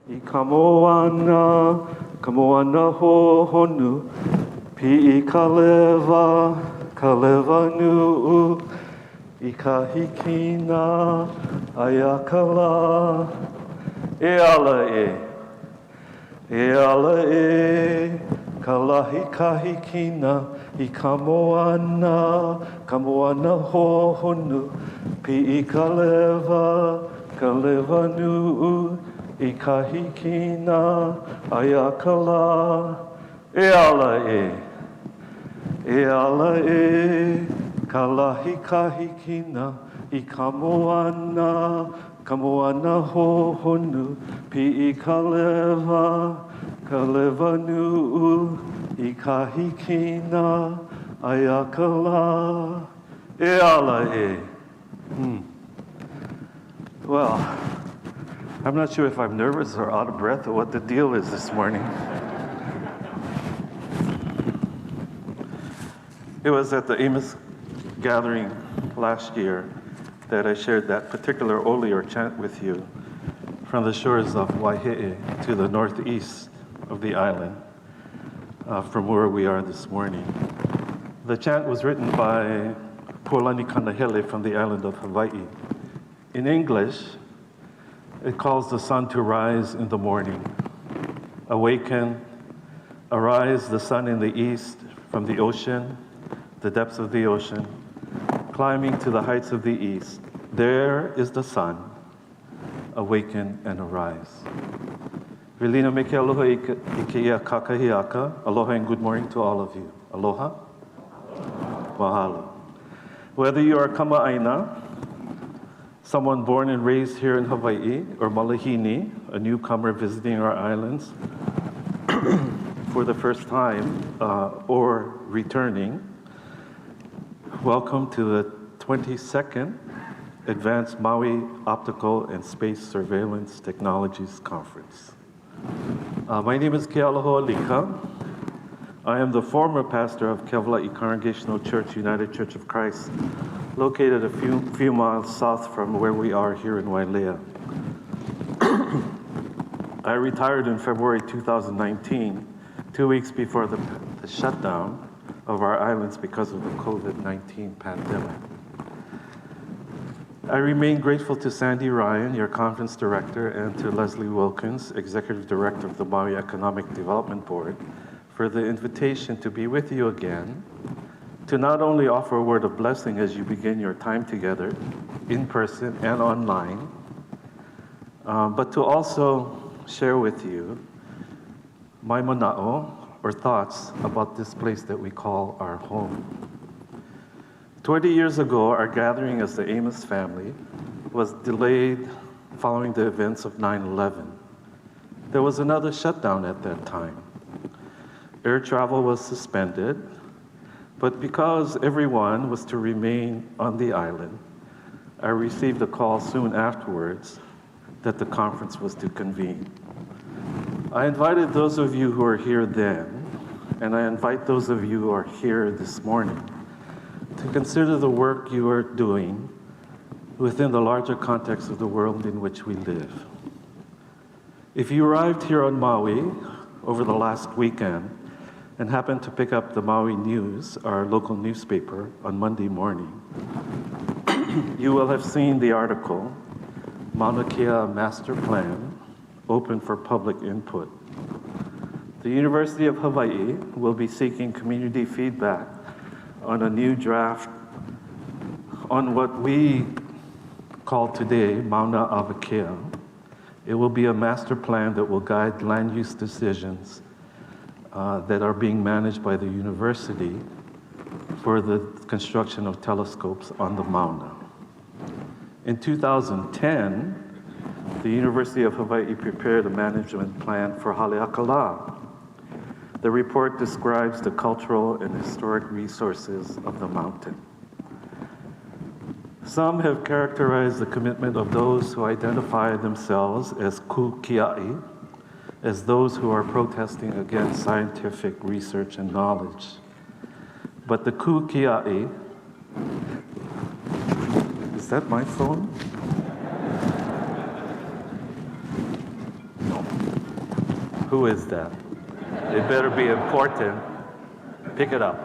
I kamoana ho honu, pi I kaleva nu'u, I kahikina, ayakala, e ala e, kalahi kahikina, I kamoana ho honu, pi I kaleva nu'u, I kahikina, ayakala, e ala e, kalahi kahikina, I kamoana ho honu, pi I kaleva nu'u, I kahikina, ayakala, e ala e. Well, I'm not sure if I'm nervous or out of breath or what the deal is this morning. It was at the Amos gathering last year that I shared that particular Oli or chant with you from the shores of Waihe'e to the northeast of the island, from where we are this morning. The chant was written by Pualani Kanahele from the island of Hawaii. In English, it calls the sun to rise in the morning. Awaken, arise the sun in the east from the ocean, the depths of the ocean, climbing to the heights of the east. There is the sun. Awaken and arise. Relina me ke aloha I ke ia kakahiaka. Aloha and good morning to all of you. Aloha. Mahalo. Whether you are kama'aina, someone born and raised here in Hawaii, or malahini, a newcomer visiting our islands for the first time, or returning, welcome to the 22nd Advanced Maui Optical and Space Surveillance Technologies Conference. My name is Kealahou Alika. I am the former pastor of Kealahou Congregational Church, United Church of Christ, located a few miles south from where we are here in Wailea. I retired in February 2019, 2 weeks before the shutdown of our islands because of the COVID-19 pandemic. I remain grateful to Sandy Ryan, your conference director, and to Leslie Wilkins, executive director of the Maui Economic Development Board, for the invitation to be with you again, to not only offer a word of blessing as you begin your time together, in person and online, but to also share with you my mana'o, or thoughts about this place that we call our home. 20 years ago, our gathering as the Amos family was delayed following the events of 9/11. There was another shutdown at that time. Air travel was suspended, but because everyone was to remain on the island, I received a call soon afterwards that the conference was to convene. I invited those of you who were here then, and I invite those of you who are here this morning to consider the work you are doing within the larger context of the world in which we live. If you arrived here on Maui over the last weekend and happened to pick up the Maui News, our local newspaper, on Monday morning, you will have seen the article, Mauna Kea Master Plan, open for public input. The University of Hawaii will be seeking community feedback on a new draft on what we call today Mauna Avakea. It will be a master plan that will guide land use decisions that are being managed by the university for the construction of telescopes on the Mauna. In 2010, the University of Hawaii prepared a management plan for Haleakala. The report describes the cultural and historic resources of the mountain. Some have characterized the commitment of those who identify themselves as kukiai, as those who are protesting against scientific research and knowledge. But the kukiai, is that my phone? No. Who is that? It better be important. Pick it up.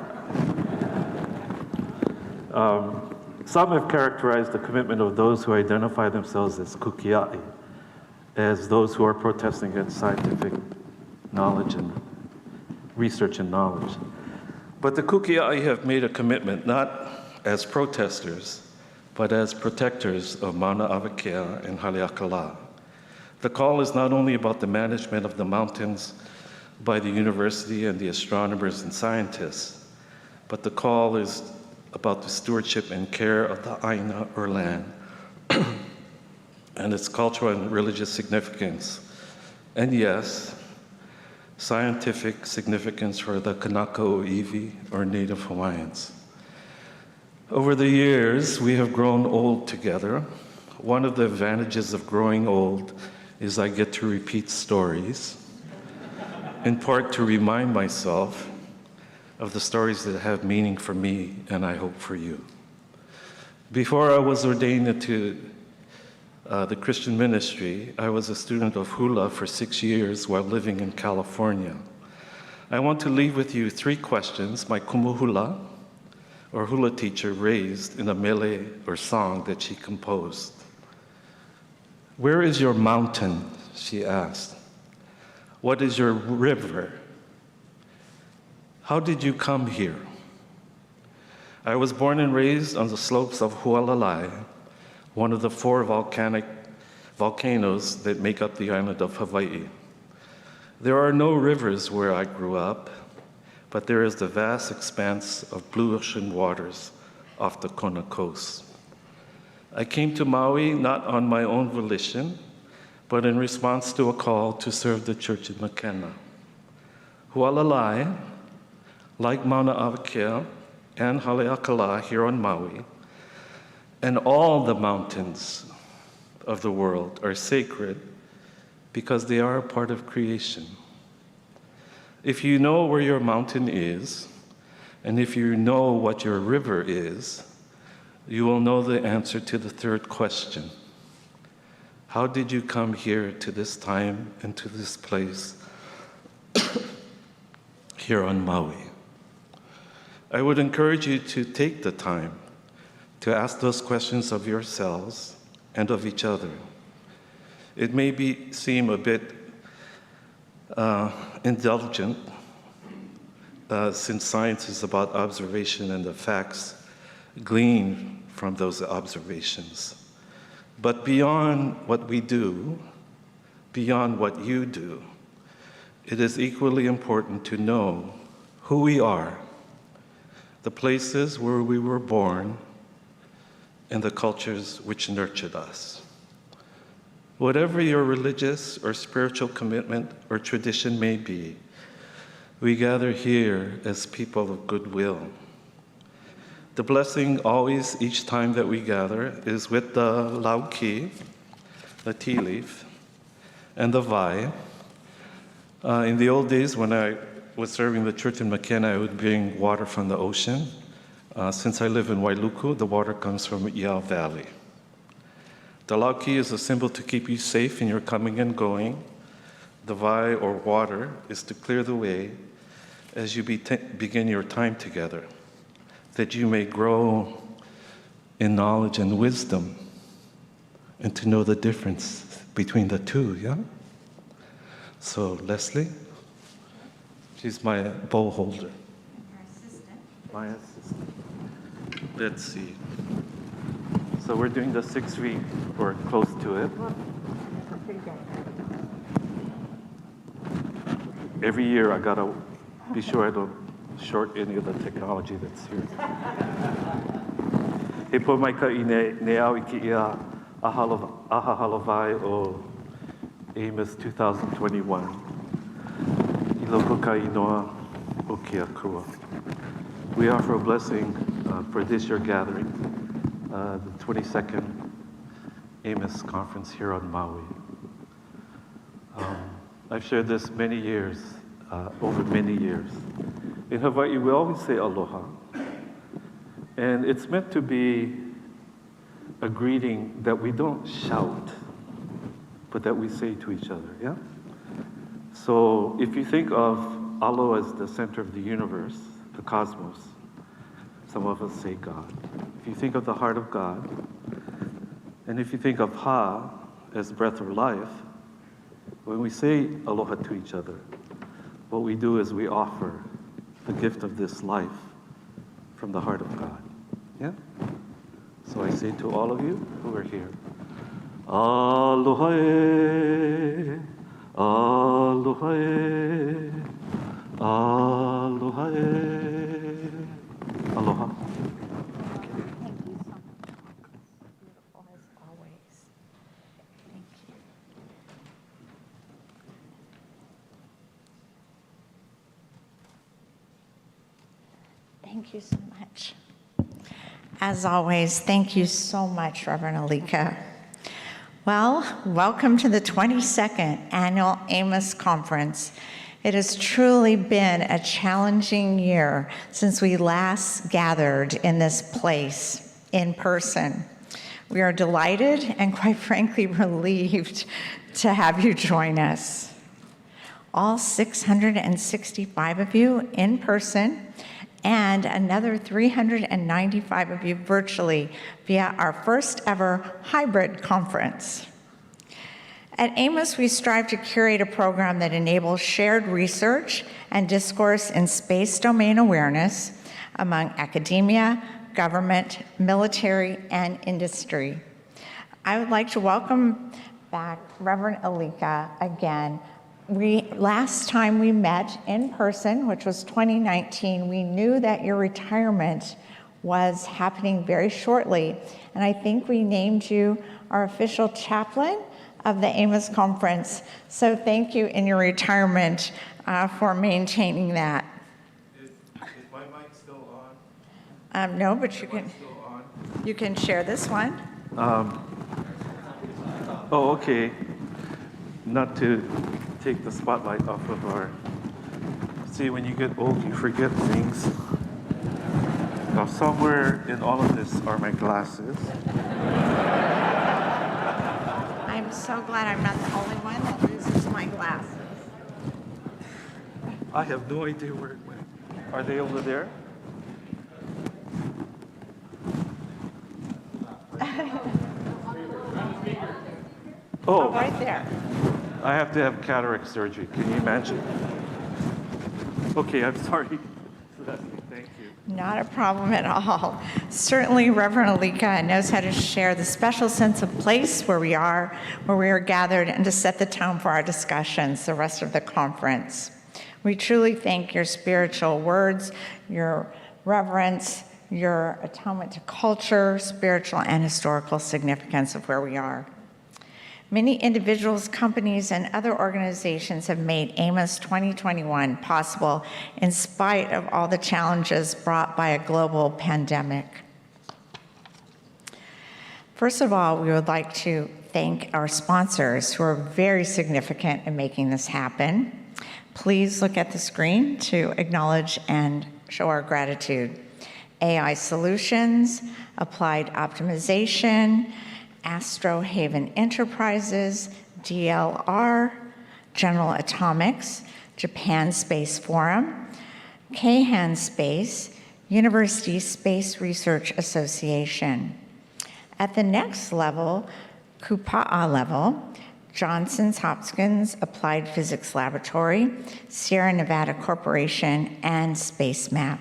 Some have characterized the commitment of those who identify themselves as kukia'i, as those who are protesting against scientific knowledge and research and knowledge. But the kukia'i have made a commitment not as protesters, but as protectors of Mauna and Haleakala. The call is not only about the management of the mountains by the university and the astronomers and scientists, but the call is about the stewardship and care of the aina, or land, and its cultural and religious significance. And yes, scientific significance for the Kanaka o Iwi, or Native Hawaiians. Over the years, we have grown old together. One of the advantages of growing old is I get to repeat stories, in part to remind myself of the stories that have meaning for me and I hope for you. Before I was ordained into the Christian ministry, I was a student of hula for 6 years while living in California. I want to leave with you 3 questions my kumuhula, or hula teacher, raised in a mele or song that she composed. Where is your mountain? She asked. What is your river? How did you come here? I was born and raised on the slopes of Hualalai, one of the 4 volcanoes that make up the island of Hawaii. There are no rivers where I grew up, but there is the vast expanse of blue ocean waters off the Kona coast. I came to Maui not on my own volition, but in response to a call to serve the church in Makena. Hualalai, like Mauna and Haleakala here on Maui, and all the mountains of the world are sacred because they are a part of creation. If you know where your mountain is, and if you know what your river is, you will know the answer to the 3rd question. How did you come here to this time and to this place here on Maui? I would encourage you to take the time to ask those questions of yourselves and of each other. It may seem a bit indulgent, since science is about observation and the facts gleaned from those observations. But beyond what we do, beyond what you do, it is equally important to know who we are, the places where we were born, and the cultures which nurtured us. Whatever your religious or spiritual commitment or tradition may be, we gather here as people of goodwill. The blessing always, each time that we gather, is with the lauki, the tea leaf, and the vai. In the old days when I was serving the church in Makena, I would bring water from the ocean. Since I live in Wailuku, the water comes from Iao Valley. The lauki is a symbol to keep you safe in your coming and going. The vai, or water, is to clear the way as you begin your time together, that you may grow in knowledge and wisdom and to know the difference between the two, yeah? So Leslie, she's my bowl holder. Your assistant. My assistant. Let's see. So we're doing the 6-week, or close to it. Every year I gotta be sure I don't short any of the technology that's here. He po mai ka I ne au I ki ia aha halavai o Amos 2021. I loko ka inoa o kia kua. We offer a blessing for this year gathering, the 22nd Amos conference here on Maui. I've shared this many years, over many years. In Hawaii, we always say aloha. And it's meant to be a greeting that we don't shout, but that we say to each other, yeah? So if you think of Alo as the center of the universe, the cosmos, some of us say God. If you think of the heart of God, and if you think of Ha as breath of life, when we say aloha to each other, what we do is we offer the gift of this life from the heart of God. Yeah? So I say to all of you who are here, aloha e, aloha e, aloha e, aloha. Thank you so much. As always, thank you so much, Reverend Alika. Well, welcome to the 22nd Annual Amos Conference. It has truly been a challenging year since we last gathered in this place in person. We are delighted and quite frankly relieved to have you join us. All 665 of you in person and another 395 of you virtually via our first ever hybrid conference. At Amos, we strive to curate a program that enables shared research and discourse in space domain awareness among academia, government, military, and industry. I would like to welcome back Reverend Alika again. Last time we met in person, which was 2019, we knew that your retirement was happening very shortly, and I think we named you our official chaplain of the Amos Conference. So thank you in your retirement for maintaining that. Is my mic still on? No, but you can share this one. Oh, okay. Not to take the spotlight off of our... See, when you get old, you forget things. Now, somewhere in all of this are my glasses. I'm so glad I'm not the only one that uses my glasses. I have no idea where it went. Are they over there? Oh, right there. I have to have cataract surgery. Can you imagine? Okay, I'm sorry. Thank you. Not a problem at all. Certainly, Reverend Alika knows how to share the special sense of place where we are gathered, and to set the tone for our discussions the rest of the conference. We truly thank your spiritual words, your reverence, your atonement to culture, spiritual and historical significance of where we are. Many individuals, companies, and other organizations have made Amos 2021 possible in spite of all the challenges brought by a global pandemic. First of all, we would like to thank our sponsors who are very significant in making this happen. Please look at the screen to acknowledge and show our gratitude. AI Solutions, Applied Optimization, Astro Haven Enterprises, DLR, General Atomics, Japan Space Forum, Keihan Space, University Space Research Association. At the next level, Kupa'a level, Johns Hopkins Applied Physics Laboratory, Sierra Nevada Corporation, and SpaceMap.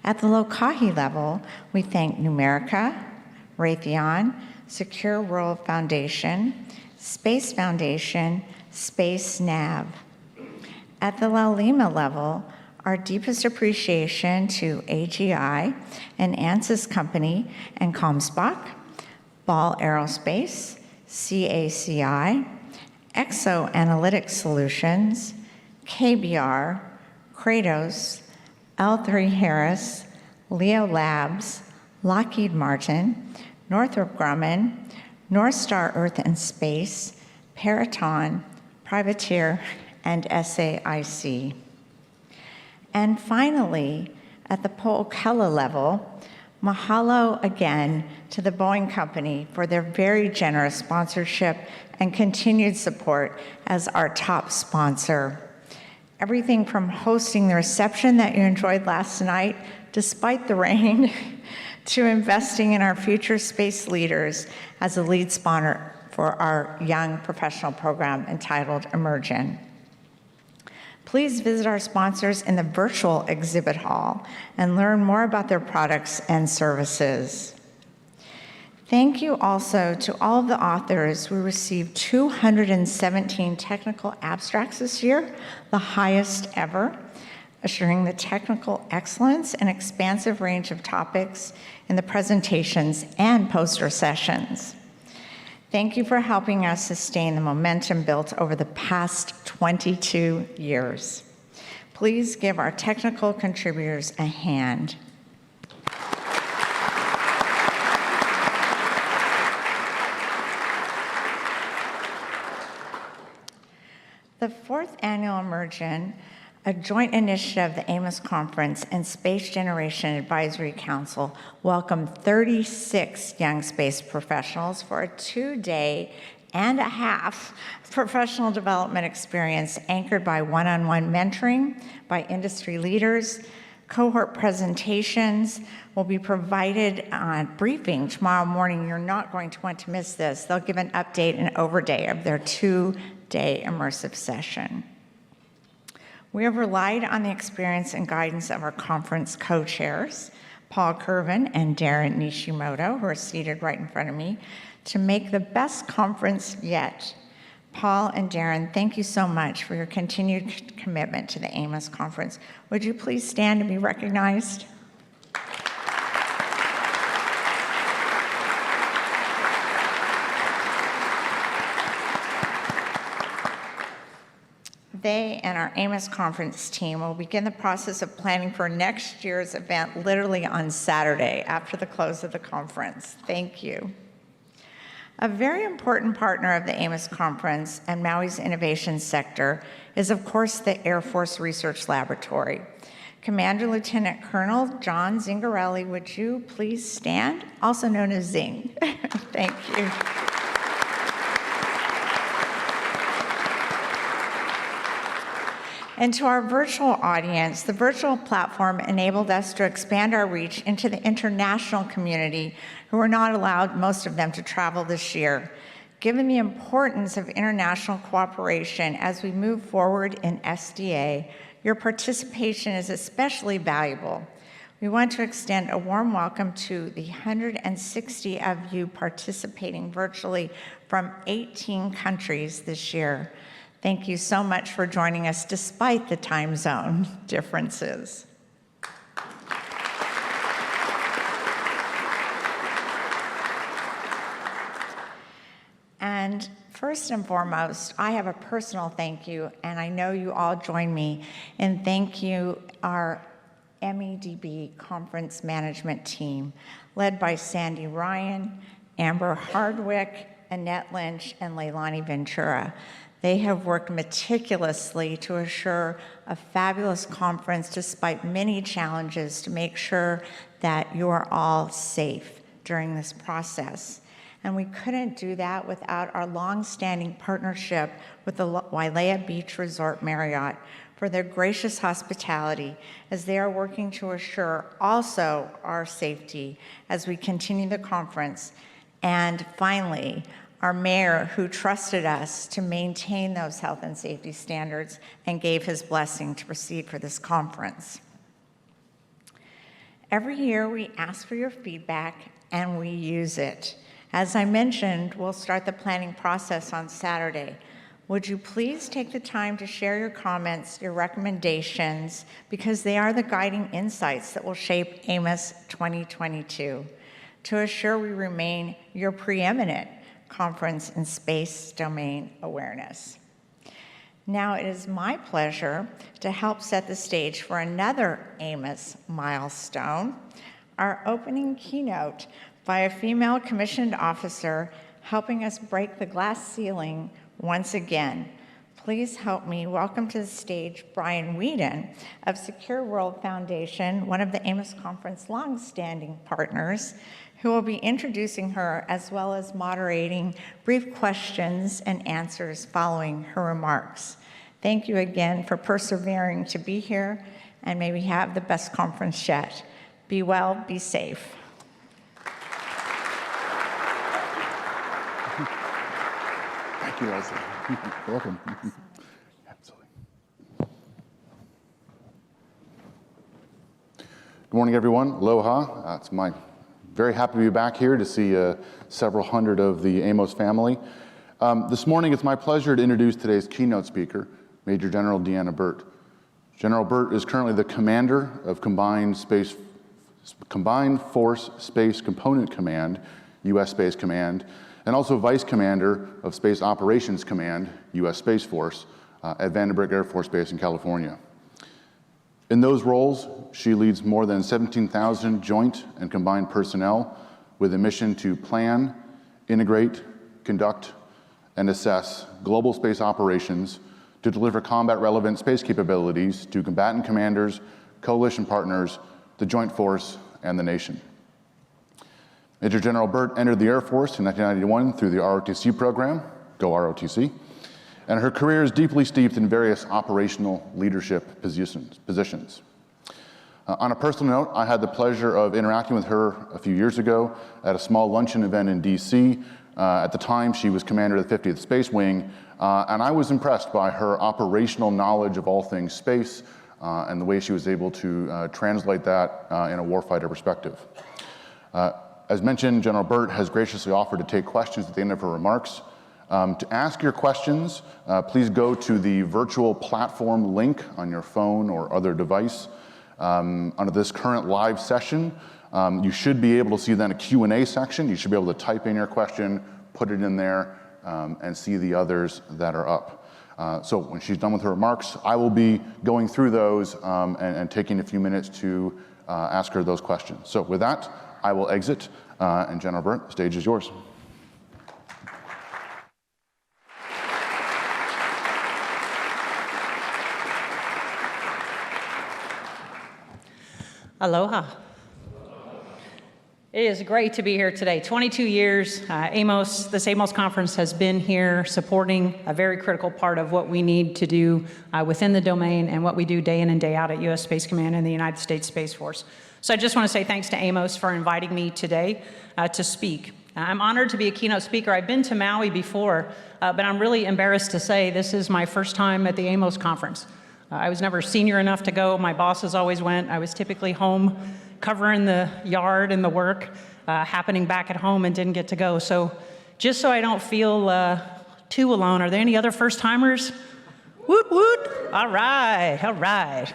At the Lokahi level, we thank Numerica, Raytheon, Secure World Foundation, Space Foundation, Space Nav. At the Laulima level, our deepest appreciation to AGI and ANSYS Company and Comstock, Ball Aerospace, CACI, Exo Analytics Solutions, KBR, Kratos, L3 Harris, Leo Labs, Lockheed Martin, Northrop Grumman, North Star Earth and Space, Peraton, Privateer, and SAIC. And finally, at the Po'okela level, Mahalo again to the Boeing Company for their very generous sponsorship and continued support as our top sponsor. Everything from hosting the reception that you enjoyed last night, despite the rain, to investing in our future space leaders as a lead sponsor for our young professional program entitled EMER-GEN. Please visit our sponsors in the virtual exhibit hall and learn more about their products and services. Thank you also to all of the authors. We received 217 technical abstracts this year, the highest ever, assuring the technical excellence and expansive range of topics in the presentations and poster sessions. Thank you for helping us sustain the momentum built over the past 22 years. Please give our technical contributors a hand. The fourth annual EMER-GEN, a joint initiative of the Amos Conference and Space Generation Advisory Council, welcomed 36 young space professionals for a 2-day and a half professional development experience anchored by one-on-one mentoring by industry leaders. Cohort presentations will be provided on briefing tomorrow morning. You're not going to want to miss this. They'll give an update and overday of their 2-day immersive session. We have relied on the experience and guidance of our conference co-chairs, Paul Kervin and Darren Nishimoto, who are seated right in front of me, to make the best conference yet. Paul and Darren, thank you so much for your continued commitment to the Amos Conference. Would you please stand and be recognized? They and our Amos Conference team will begin the process of planning for next year's event literally on Saturday after the close of the conference. Thank you. A very important partner of the Amos Conference and Maui's innovation sector is, of course, the Air Force Research Laboratory. Commander Lieutenant Colonel John Zingarelli, would you please stand? Also known as Zing. Thank you. And to our virtual audience, the virtual platform enabled us to expand our reach into the international community who were not allowed, most of them, to travel this year. Given the importance of international cooperation as we move forward in SDA, your participation is especially valuable. We want to extend a warm welcome to the 160 of you participating virtually from 18 countries this year. Thank you so much for joining us despite the time zone differences. And first and foremost, I have a personal thank you, and I know you all join me in thank you our MEDB conference management team, led by Sandy Ryan, Amber Hardwick, Annette Lynch, and Leilani Ventura. They have worked meticulously to assure a fabulous conference despite many challenges to make sure that you are all safe during this process. And we couldn't do that without our long-standing partnership with the Wailea Beach Resort Marriott for their gracious hospitality as they are working to assure also our safety as we continue the conference. And finally, our mayor, who trusted us to maintain those health and safety standards and gave his blessing to proceed for this conference. Every year, we ask for your feedback, and we use it. As I mentioned, we'll start the planning process on Saturday. Would you please take the time to share your comments, your recommendations, because they are the guiding insights that will shape Amos 2022 to assure we remain your preeminent conference in space domain awareness. Now it is my pleasure to help set the stage for another Amos milestone, our opening keynote by a female commissioned officer helping us break the glass ceiling once again. please help me welcome to the stage Brian Weeden of Secure World Foundation, one of the Amos Conference long-standing partners, who will be introducing her as well as moderating brief questions and answers following her remarks. Thank you again for persevering to be here, and may we have the best conference yet. Be well, be safe. Thank you, Leslie. You're welcome. Absolutely. Good morning, everyone. Aloha. It's very happy to be back here to see several hundred of the Amos family. This morning, it's my pleasure to introduce today's keynote speaker, Major General DeAnna Burt. General Burt is currently the commander of Combined Force Space Component Command, U.S. Space Command, and also Vice Commander of Space Operations Command, U.S. Space Force, at Vandenberg Air Force Base in California. In those roles, she leads more than 17,000 joint and combined personnel with a mission to plan, integrate, conduct, and assess global space operations to deliver combat-relevant space capabilities to combatant commanders, coalition partners, the Joint Force, and the nation. Major General Burt entered the Air Force in 1991 through the ROTC program, go ROTC, and her career is deeply steeped in various operational leadership positions. On a personal note, I had the pleasure of interacting with her a few years ago at a small luncheon event in DC. At the time, she was commander of the 50th Space Wing, and I was impressed by her operational knowledge of all things space and the way she was able to translate that in a warfighter perspective. As mentioned, General Burt has graciously offered to take questions at the end of her remarks. To ask your questions, please go to the virtual platform link on your phone or other device. Under this current live session, you should be able to see then a Q&A section. You should be able to type in your question, put it in there, and see the others that are up. So when she's done with her remarks, I will be going through those and taking a few minutes to ask her those questions. So with that, I will exit, and General Burt, the stage is yours. Aloha. It is great to be here today. 22 years, this Amos conference has been here supporting a very critical part of what we need to do within the domain and what we do day in and day out at U.S. Space Command and the United States Space Force. So I just want to say thanks to Amos for inviting me today to speak. I'm honored to be a keynote speaker. I've been to Maui before, but I'm really embarrassed to say this is my first time at the Amos conference. I was never senior enough to go. My bosses always went. I was typically home covering the yard and the work happening back at home and didn't get to go. So just so I don't feel too alone, are there any other first-timers? Woot, woot. All right, all right.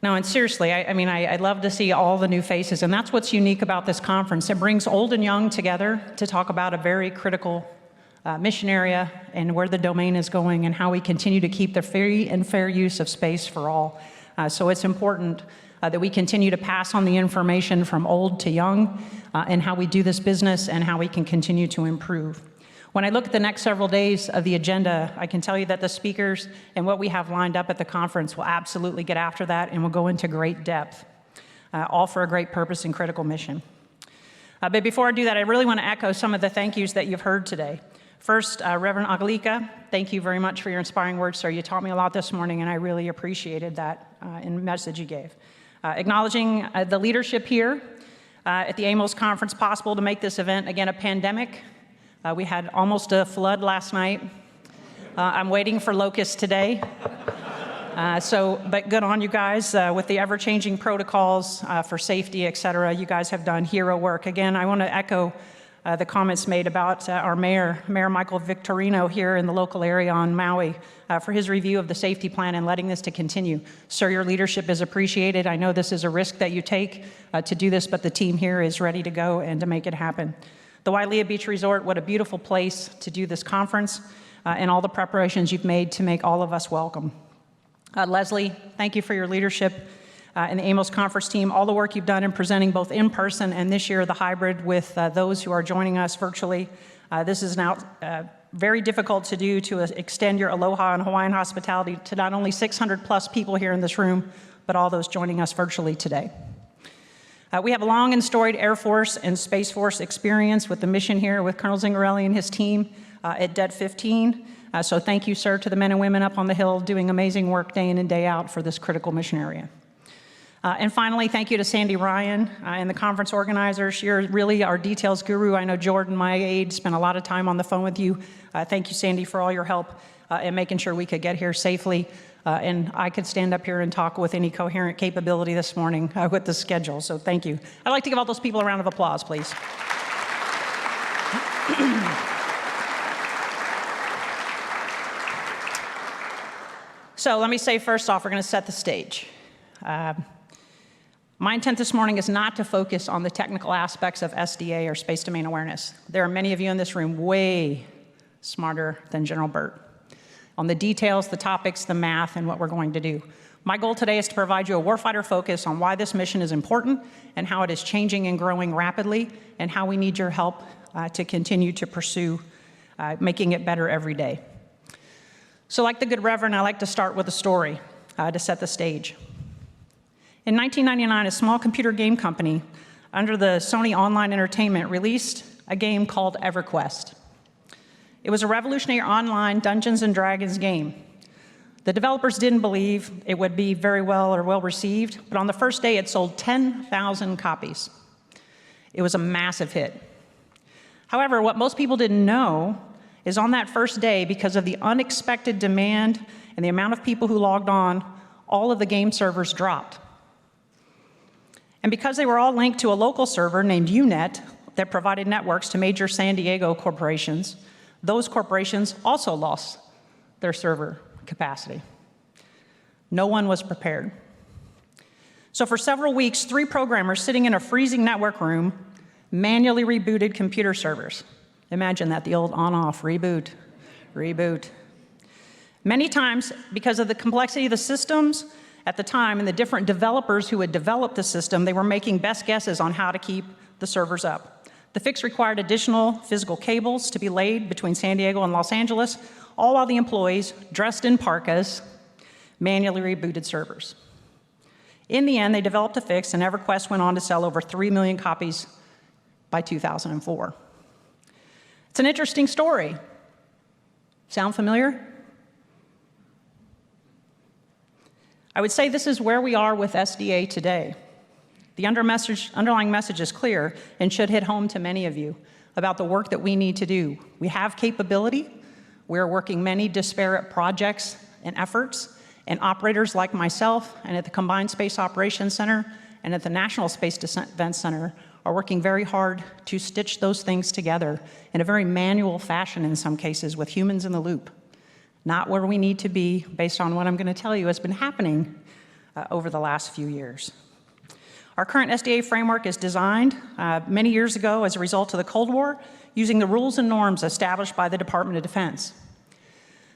No, and seriously, I love to see all the new faces, and that's what's unique about this conference. It brings old and young together to talk about a very critical mission area and where the domain is going and how we continue to keep the free and fair use of space for all. So it's important that we continue to pass on the information from old to young and how we do this business and how we can continue to improve. When I look at the next several days of the agenda, I can tell you that the speakers and what we have lined up at the conference will absolutely get after that and will go into great depth, all for a great purpose and critical mission. But before I do that, I really want to echo some of the thank yous that you've heard today. First, Reverend Alika, thank you very much for your inspiring words, sir. You taught me a lot this morning, and I really appreciated that in the message you gave. Acknowledging the leadership here at the Amos conference, possible to make this event, again, a pandemic. We had almost a flood last night. I'm waiting for locusts today. But good on you guys with the ever-changing protocols for safety, et cetera. You guys have done hero work. Again, I want to echo the comments made about our Mayor Michael Victorino here in the local area on Maui for his review of the safety plan and letting this to continue. Sir, your leadership is appreciated. I know this is a risk that you take to do this, but the team here is ready to go and to make it happen. The Wailea Beach Resort, what a beautiful place to do this conference and all the preparations you've made to make all of us welcome. Leslie, thank you for your leadership and the Amos conference team, all the work you've done in presenting both in person and this year the hybrid with those who are joining us virtually. This is an very difficult to do to extend your aloha and Hawaiian hospitality to not only 600 plus people here in this room, but all those joining us virtually today. We have a long and storied Air Force and Space Force experience with the mission here with Colonel Zingarelli and his team at Det 15. So thank you, sir, to the men and women up on the Hill doing amazing work day in and day out for this critical mission area. And finally, thank you to Sandy Ryan and the conference organizers. You're really our details guru. I know Jordan, my aide, spent a lot of time on the phone with you. Thank you, Sandy, for all your help in making sure we could get here safely. And I could stand up here and talk with any coherent capability this morning with the schedule, so thank you. I'd like to give all those people a round of applause, please. So let me say first off, we're going to set the stage. My intent this morning is not to focus on the technical aspects of SDA or space domain awareness. There are many of you in this room way smarter than General Burt on the details, the topics, the math, and what we're going to do. My goal today is to provide you a warfighter focus on why this mission is important and how it is changing and growing rapidly and how we need your help to continue to pursue making it better every day. So like the good Reverend, I like to start with a story to set the stage. In 1999, a small computer game company under the Sony Online Entertainment released a game called Everquest. It was a revolutionary online Dungeons and Dragons game. The developers didn't believe it would be very well received, but on the first day it sold 10,000 copies. It was a massive hit. However, what most people didn't know is on that first day, because of the unexpected demand and the amount of people who logged on, all of the game servers dropped. And because they were all linked to a local server named UNet that provided networks to major San Diego corporations, those corporations also lost their server capacity. No one was prepared. So for several weeks, 3 programmers sitting in a freezing network room manually rebooted computer servers. Imagine that, the old on-off, reboot, reboot. Many times, because of the complexity of the systems at the time and the different developers who had developed the system, they were making best guesses on how to keep the servers up. The fix required additional physical cables to be laid between San Diego and Los Angeles, all while the employees, dressed in parkas, manually rebooted servers. In the end, they developed a fix, and Everquest went on to sell over 3 million copies by 2004. It's an interesting story. Sound familiar? I would say this is where we are with SDA today. The underlying message is clear and should hit home to many of you about the work that we need to do. We have capability. We're working many disparate projects and efforts, and operators like myself and at the Combined Space Operations Center and at the National Space Defense Center are working very hard to stitch those things together in a very manual fashion in some cases with humans in the loop. Not where we need to be based on what I'm going to tell you has been happening over the last few years. Our current SDA framework is designed many years ago as a result of the Cold War, using the rules and norms established by the Department of Defense.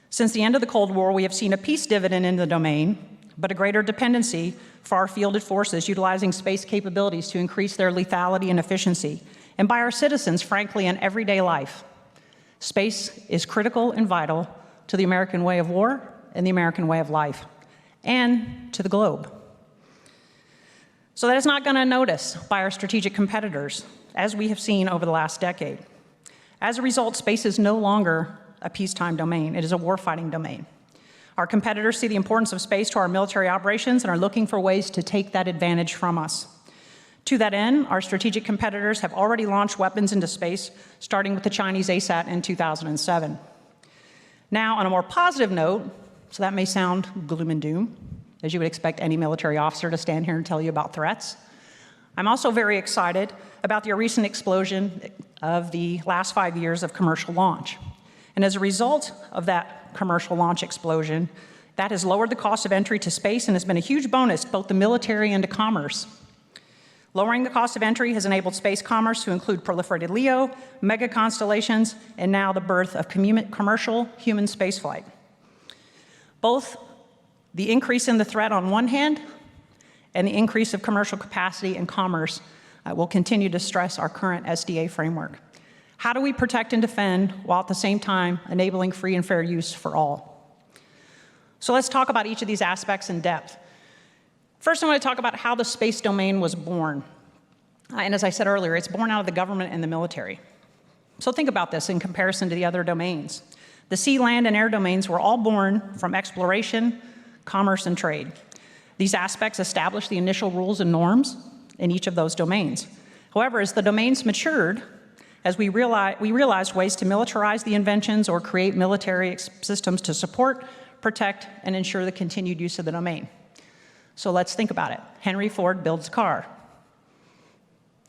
Since the end of the Cold War, we have seen a peace dividend in the domain, but a greater dependency for our fielded forces utilizing space capabilities to increase their lethality and efficiency, and by our citizens, frankly, in everyday life. Space is critical and vital to the American way of war and the American way of life, and to the globe. So that is not gone unnoticed by our strategic competitors, as we have seen over the last decade. As a result, space is no longer a peacetime domain. It is a warfighting domain. Our competitors see the importance of space to our military operations and are looking for ways to take that advantage from us. To that end, our strategic competitors have already launched weapons into space, starting with the Chinese ASAT in 2007. Now, on a more positive note, so that may sound gloom and doom, as you would expect any military officer to stand here and tell you about threats. I'm also very excited about the recent explosion of the last 5 years of commercial launch. And as a result of that commercial launch explosion, that has lowered the cost of entry to space and has been a huge bonus to both the military and to commerce. Lowering the cost of entry has enabled space commerce to include proliferated LEO, mega constellations, and now the birth of commercial human spaceflight. Both the increase in the threat on one hand and the increase of commercial capacity and commerce will continue to stress our current SDA framework. How do we protect and defend while at the same time enabling free and fair use for all? So let's talk about each of these aspects in depth. First, I want to talk about how the space domain was born. And as I said earlier, it's born out of the government and the military. So think about this in comparison to the other domains. The sea, land, and air domains were all born from exploration, commerce, and trade. These aspects established the initial rules and norms in each of those domains. However, as the domains matured, as we realized ways to militarize the inventions or create military systems to support, protect, and ensure the continued use of the domain. So let's think about it. Henry Ford builds a car.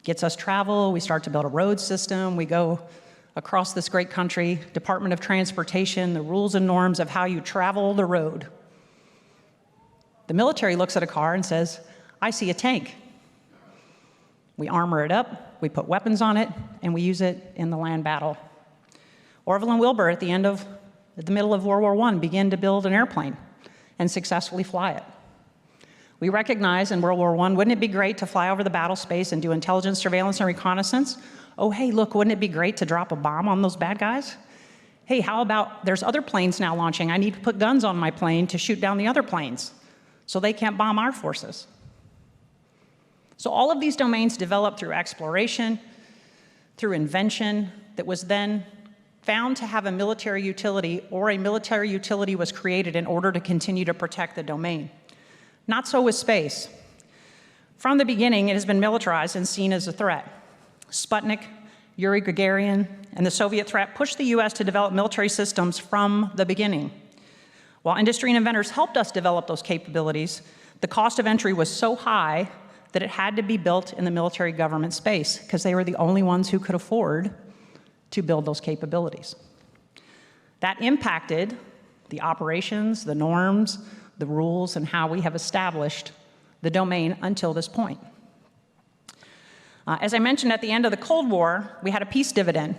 Gets us travel, we start to build a road system, we go across this great country, Department of Transportation, the rules and norms of how you travel the road. The military looks at a car and says, I see a tank. We armor it up, we put weapons on it, and we use it in the land battle. Orville and Wilbur, at the middle of World War I, began to build an airplane and successfully fly it. We recognize in World War I, wouldn't it be great to fly over the battle space and do intelligence, surveillance, and reconnaissance? Oh, hey, look, wouldn't it be great to drop a bomb on those bad guys? Hey, how about there's other planes now launching. I need to put guns on my plane to shoot down the other planes so they can't bomb our forces. So all of these domains developed through exploration, through invention that was then found to have a military utility, or a military utility was created in order to continue to protect the domain. Not so with space. From the beginning, it has been militarized and seen as a threat. Sputnik, Yuri Gagarin, and the Soviet threat pushed the US to develop military systems from the beginning. While industry and inventors helped us develop those capabilities, the cost of entry was so high that it had to be built in the military government space because they were the only ones who could afford to build those capabilities. That impacted the operations, the norms, the rules, and how we have established the domain until this point. As I mentioned, at the end of the Cold War, we had a peace dividend.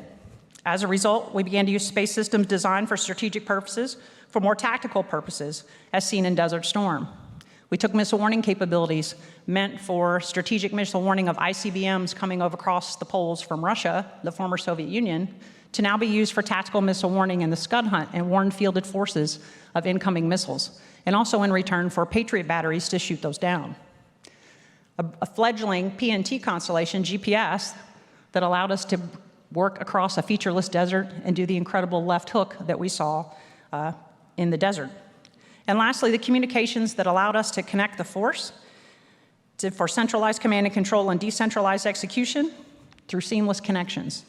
As a result, we began to use space systems designed for strategic purposes for more tactical purposes, as seen in Desert Storm. We took missile warning capabilities meant for strategic missile warning of ICBMs coming over across the poles from Russia, the former Soviet Union, to now be used for tactical missile warning in the Scud hunt and warn fielded forces of incoming missiles, and also in return for Patriot batteries to shoot those down. A fledgling PNT constellation, GPS, that allowed us to work across a featureless desert and do the incredible left hook that we saw in the desert. And lastly, the communications that allowed us to connect the force for centralized command and control and decentralized execution through seamless connections.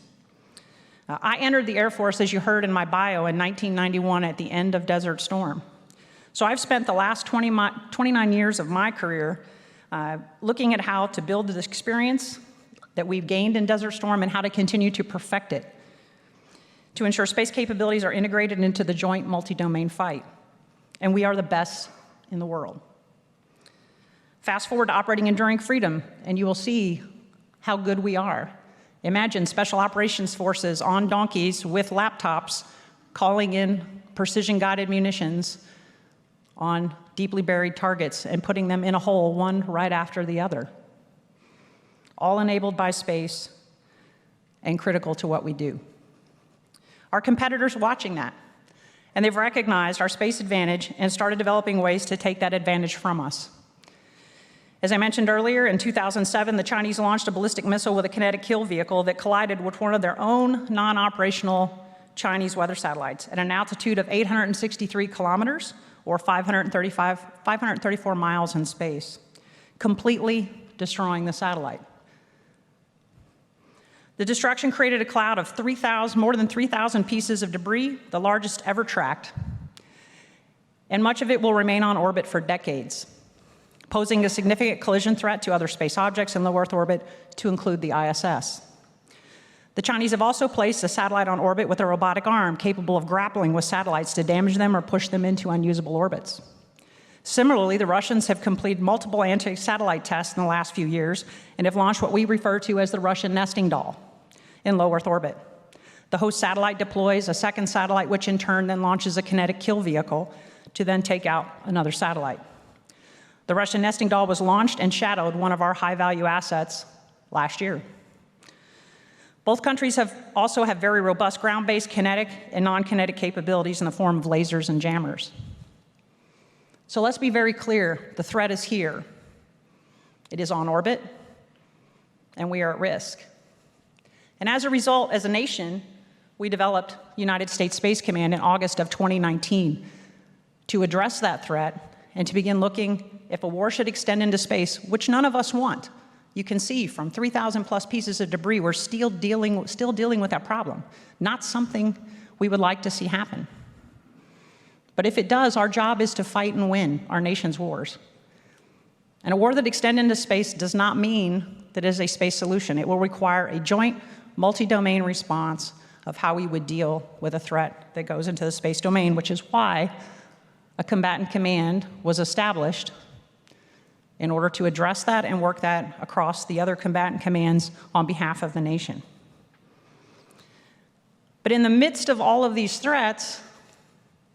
I entered the Air Force, as you heard in my bio, in 1991 at the end of Desert Storm. So I've spent the last 29 years of my career looking at how to build this experience that we've gained in Desert Storm and how to continue to perfect it to ensure space capabilities are integrated into the joint multi-domain fight. And we are the best in the world. Fast forward to operating enduring freedom, and you will see how good we are. Imagine special operations forces on donkeys with laptops calling in precision-guided munitions on deeply buried targets and putting them in a hole, one right after the other. All enabled by space and critical to what we do. Our competitors are watching that, and they've recognized our space advantage and started developing ways to take that advantage from us. As I mentioned earlier, in 2007, the Chinese launched a ballistic missile with a kinetic kill vehicle that collided with one of their own non-operational Chinese weather satellites at an altitude of 863 kilometers, or 534 miles in space, completely destroying the satellite. The destruction created a cloud of more than 3,000 pieces of debris, the largest ever tracked. And much of it will remain on orbit for decades, posing a significant collision threat to other space objects in low Earth orbit, to include the ISS. The Chinese have also placed a satellite on orbit with a robotic arm capable of grappling with satellites to damage them or push them into unusable orbits. Similarly, the Russians have completed multiple anti-satellite tests in the last few years and have launched what we refer to as the Russian nesting doll in low Earth orbit. The host satellite deploys a second satellite, which in turn then launches a kinetic kill vehicle to then take out another satellite. The Russian nesting doll was launched and shadowed one of our high-value assets last year. Both countries also have very robust ground-based kinetic and non-kinetic capabilities in the form of lasers and jammers. So let's be very clear, the threat is here. It is on orbit, and we are at risk. And as a result, as a nation, we developed United States Space Command in August of 2019 to address that threat and to begin looking if a war should extend into space, which none of us want. You can see from 3,000 plus pieces of debris, we're still dealing with that problem. Not something we would like to see happen. But if it does, our job is to fight and win our nation's wars. And a war that extends into space does not mean that it is a space solution. It will require a joint, multi-domain response of how we would deal with a threat that goes into the space domain, which is why a combatant command was established in order to address that and work that across the other combatant commands on behalf of the nation. But in the midst of all of these threats,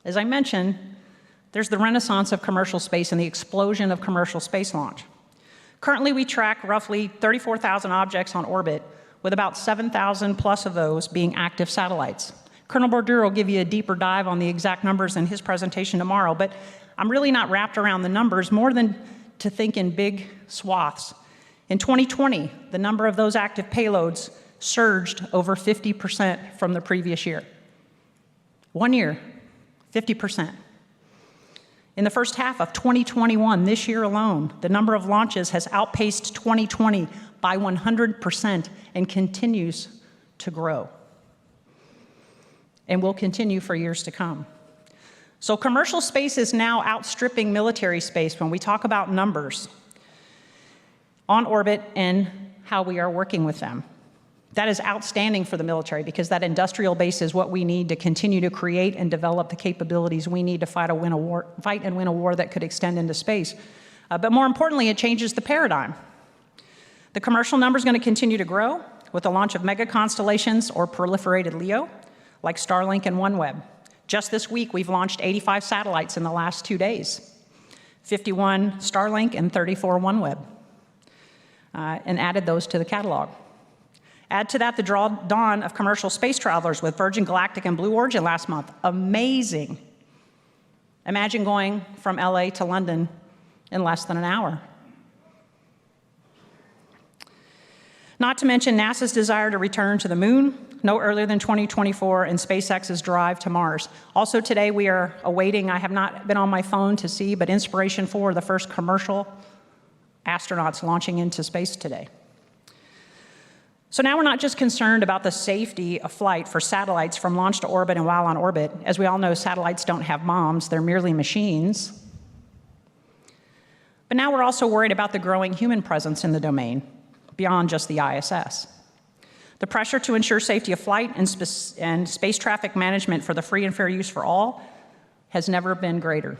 as I mentioned, there's the renaissance of commercial space and the explosion of commercial space launch. Currently, we track roughly 34,000 objects on orbit, with about 7,000 plus of those being active satellites. Colonel Burt will give you a deeper dive on the exact numbers in his presentation tomorrow, but I'm really not wrapped around the numbers more than to think in big swaths. In 2020, the number of those active payloads surged over 50% from the previous year. 1 year, 50%. In the first half of 2021, this year alone, the number of launches has outpaced 2020 by 100% and continues to grow, and will continue for years to come. So commercial space is now outstripping military space when we talk about numbers on orbit and how we are working with them. That is outstanding for the military because that industrial base is what we need to continue to create and develop the capabilities we need to fight and win a war that could extend into space. But more importantly, it changes the paradigm. The commercial number is going to continue to grow with the launch of mega constellations or proliferated LEO, like Starlink and OneWeb. Just this week, we've launched 85 satellites in the last 2 days, 51 Starlink and 34 OneWeb, and added those to the catalog. Add to that the dawn of commercial space travelers with Virgin Galactic and Blue Origin last month. Amazing. Imagine going from LA to London in less than an hour. Not to mention NASA's desire to return to the moon no earlier than 2024 and SpaceX's drive to Mars. Also today we are awaiting, I have not been on my phone to see, but Inspiration 4, the first commercial astronauts launching into space today. So now we're not just concerned about the safety of flight for satellites from launch to orbit and while on orbit. As we all know, satellites don't have moms, they're merely machines. But now we're also worried about the growing human presence in the domain, beyond just the ISS. The pressure to ensure safety of flight and space traffic management for the free and fair use for all has never been greater.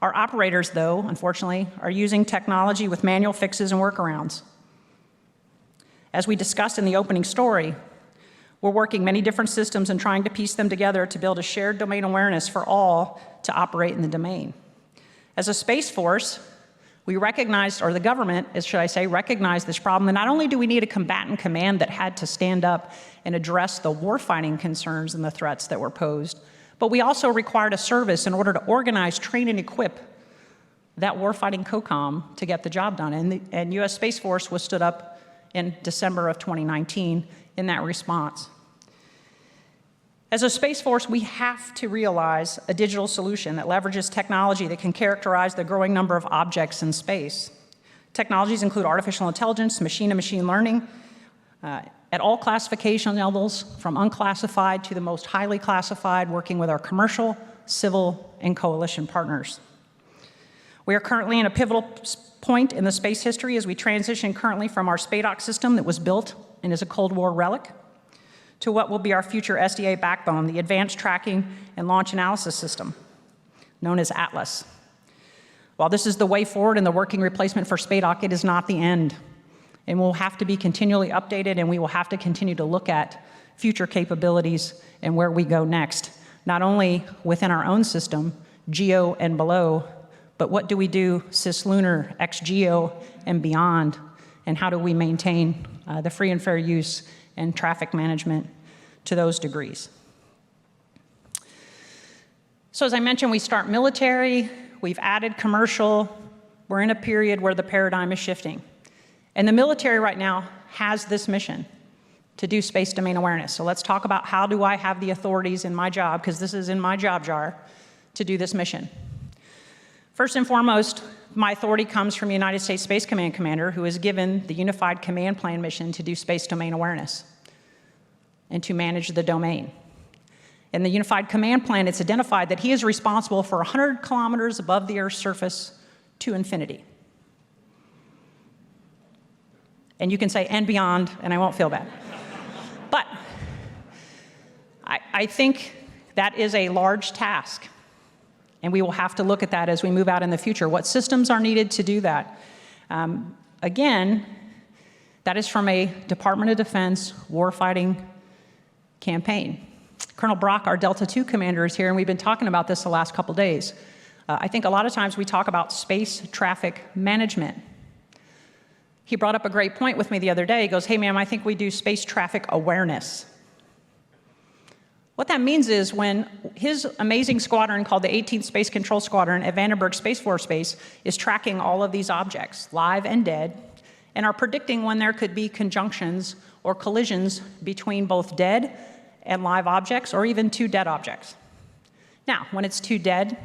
Our operators, though, unfortunately, are using technology with manual fixes and workarounds. As we discussed in the opening story, we're working many different systems and trying to piece them together to build a shared domain awareness for all to operate in the domain. As a Space Force, we recognized, or the government, should I say, recognized this problem. And not only do we need a combatant command that had to stand up and address the warfighting concerns and the threats that were posed, but we also required a service in order to organize, train, and equip that warfighting COCOM to get the job done. And U.S. Space Force was stood up in December of 2019 in that response. As a Space Force, we have to realize a digital solution that leverages technology that can characterize the growing number of objects in space. Technologies include artificial intelligence, machine-to-machine learning, at all classification levels, from unclassified to the most highly classified, working with our commercial, civil, and coalition partners. We are currently in a pivotal point in the space history as we transition currently from our SPADOC system that was built and is a Cold War relic to what will be our future SDA backbone, the Advanced Tracking and Launch Analysis System, known as ATLAS. While this is the way forward and the working replacement for SPADOC, it is not the end. And we'll have to be continually updated, and we will have to continue to look at future capabilities and where we go next, not only within our own system, GEO and below, but what do we do cislunar, ex-GEO, and beyond and how do we maintain the free and fair use and traffic management to those degrees. So as I mentioned, we start military, we've added commercial, we're in a period where the paradigm is shifting. And the military right now has this mission to do space domain awareness. So let's talk about how do I have the authorities in my job, because this is in my job jar, to do this mission. First and foremost, my authority comes from the United States Space Command Commander, who is given the Unified Command Plan mission to do space domain awareness and to manage the domain. In the Unified Command Plan, it's identified that he is responsible for 100 kilometers above the Earth's surface to infinity. And you can say, and beyond, and I won't feel bad. But I think that is a large task. And we will have to look at that as we move out in the future. What systems are needed to do that? Again, that is from a Department of Defense warfighting campaign. Colonel Brock, our Delta II commander, is here, and we've been talking about this the last couple days. I think a lot of times we talk about space traffic management. He brought up a great point with me the other day. He goes, hey, ma'am, I think we do space traffic awareness. What that means is when his amazing squadron called the 18th Space Control Squadron at Vandenberg Space Force Base is tracking all of these objects, live and dead, and are predicting when there could be conjunctions or collisions between both dead and live objects, or even two dead objects. Now, when it's two dead,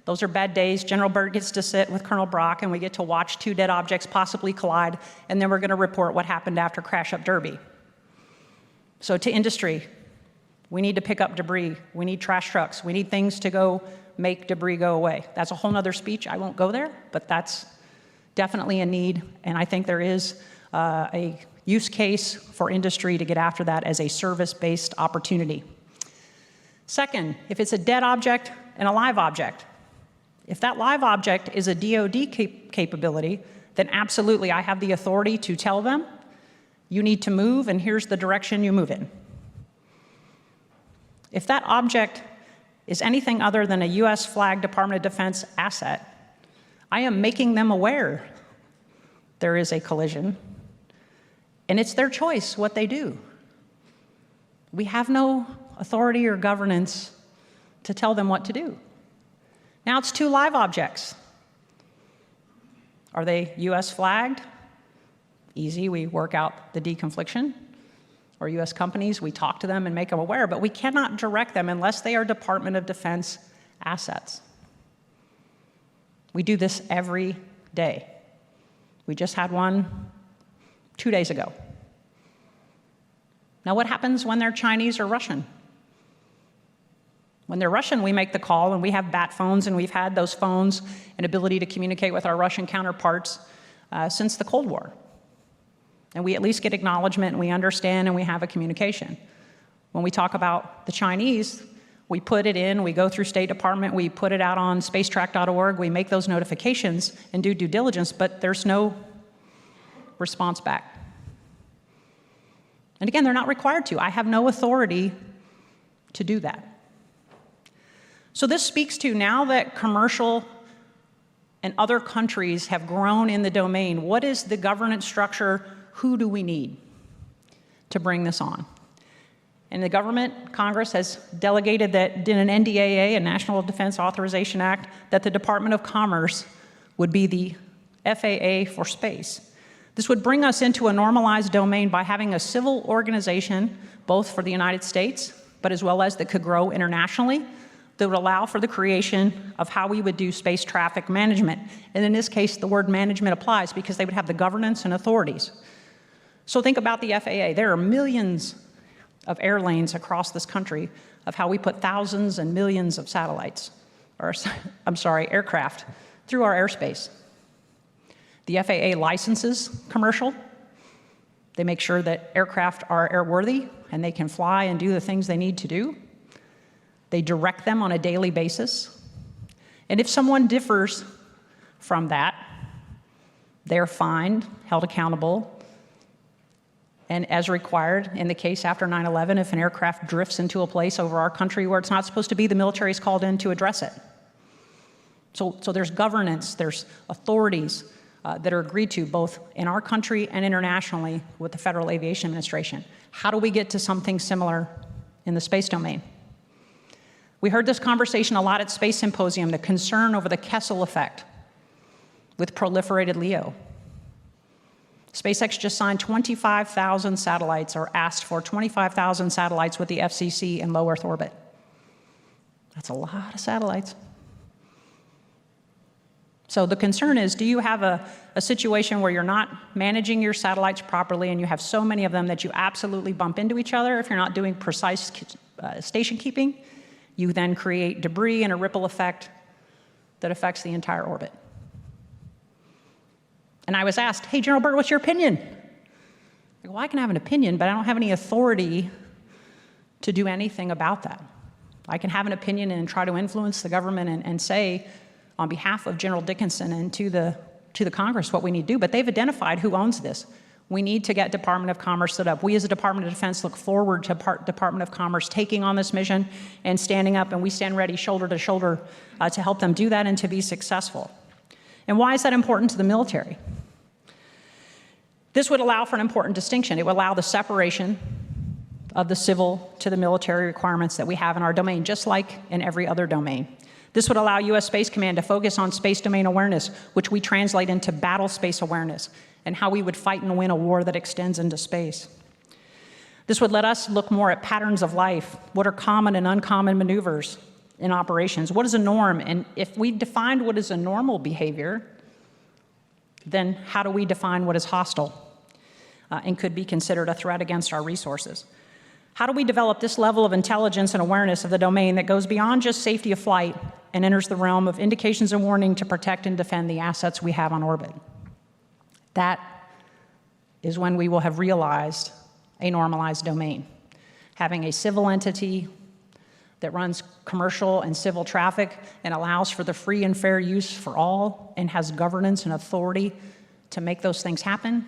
those are bad days. General Burt gets to sit with Colonel Brock, and we get to watch two dead objects possibly collide, and then we're going to report what happened after Crash Up Derby. So to industry, we need to pick up debris. We need trash trucks. We need things to go make debris go away. That's a whole nother speech. I won't go there, but that's definitely a need, and I think there is a use case for industry to get after that as a service-based opportunity. Second, if it's a dead object and a live object, if that live object is a DoD capability, then absolutely I have the authority to tell them, you need to move, and here's the direction you move in. If that object is anything other than a US flag Department of Defense asset, I am making them aware there is a collision, and it's their choice what they do. We have no authority or governance to tell them what to do. Now it's two live objects. Are they US flagged? Easy, we work out the deconfliction. Or US companies, we talk to them and make them aware, but we cannot direct them unless they are Department of Defense assets. We do this every day. We just had one 2 days ago. Now what happens when they're Chinese or Russian? When they're Russian, we make the call, and we have bat phones, and we've had those phones and ability to communicate with our Russian counterparts since the Cold War. And we at least get acknowledgement, and we understand, and we have a communication. When we talk about the Chinese, we put it in, we go through State Department, we put it out on spacetrack.org, we make those notifications and do due diligence, but there's no response back. And again, they're not required to. I have no authority to do that. So this speaks to, now that commercial and other countries have grown in the domain, what is the governance structure? Who do we need to bring this on? And the government, Congress, has delegated that in an NDAA, a National Defense Authorization Act, that the Department of Commerce would be the FAA for space. This would bring us into a normalized domain by having a civil organization, both for the United States, but as well as that could grow internationally, that would allow for the creation of how we would do space traffic management. And in this case, the word management applies because they would have the governance and authorities. So think about the FAA. There are millions of air lanes across this country of how we put thousands and millions of satellites, or aircraft, through our airspace. The FAA licenses commercial. They make sure that aircraft are airworthy and they can fly and do the things they need to do. They direct them on a daily basis. And if someone differs from that, they're fined, held accountable, and as required, in the case after 9/11, if an aircraft drifts into a place over our country where it's not supposed to be, the military is called in to address it. So there's governance, there's authorities, that are agreed to both in our country and internationally with the Federal Aviation Administration. How do we get to something similar in the space domain? We heard this conversation a lot at Space Symposium, the concern over the Kelso effect with proliferated LEO. SpaceX just signed 25,000 satellites, or asked for 25,000 satellites with the FCC in low Earth orbit. That's a lot of satellites. So the concern is, do you have a situation where you're not managing your satellites properly and you have so many of them that you absolutely bump into each other if you're not doing precise station keeping? You then create debris and a ripple effect that affects the entire orbit. And I was asked, hey, General Burt, what's your opinion? I go, well, I can have an opinion, but I don't have any authority to do anything about that. I can have an opinion and try to influence the government and say, on behalf of General Dickinson and to the Congress what we need to do, but they've identified who owns this. We need to get Department of Commerce set up. We as a Department of Defense look forward to Department of Commerce taking on this mission and standing up, and we stand ready shoulder to shoulder to help them do that and to be successful. And why is that important to the military? This would allow for an important distinction. It would allow the separation of the civil to the military requirements that we have in our domain, just like in every other domain. This would allow U.S. Space Command to focus on space domain awareness, which we translate into battle space awareness, and how we would fight and win a war that extends into space. This would let us look more at patterns of life. What are common and uncommon maneuvers in operations? What is a norm? And if we defined what is a normal behavior, then how do we define what is hostile and could be considered a threat against our resources? How do we develop this level of intelligence and awareness of the domain that goes beyond just safety of flight and enters the realm of indications and warning to protect and defend the assets we have on orbit? That is when we will have realized a normalized domain. Having a civil entity that runs commercial and civil traffic and allows for the free and fair use for all and has governance and authority to make those things happen,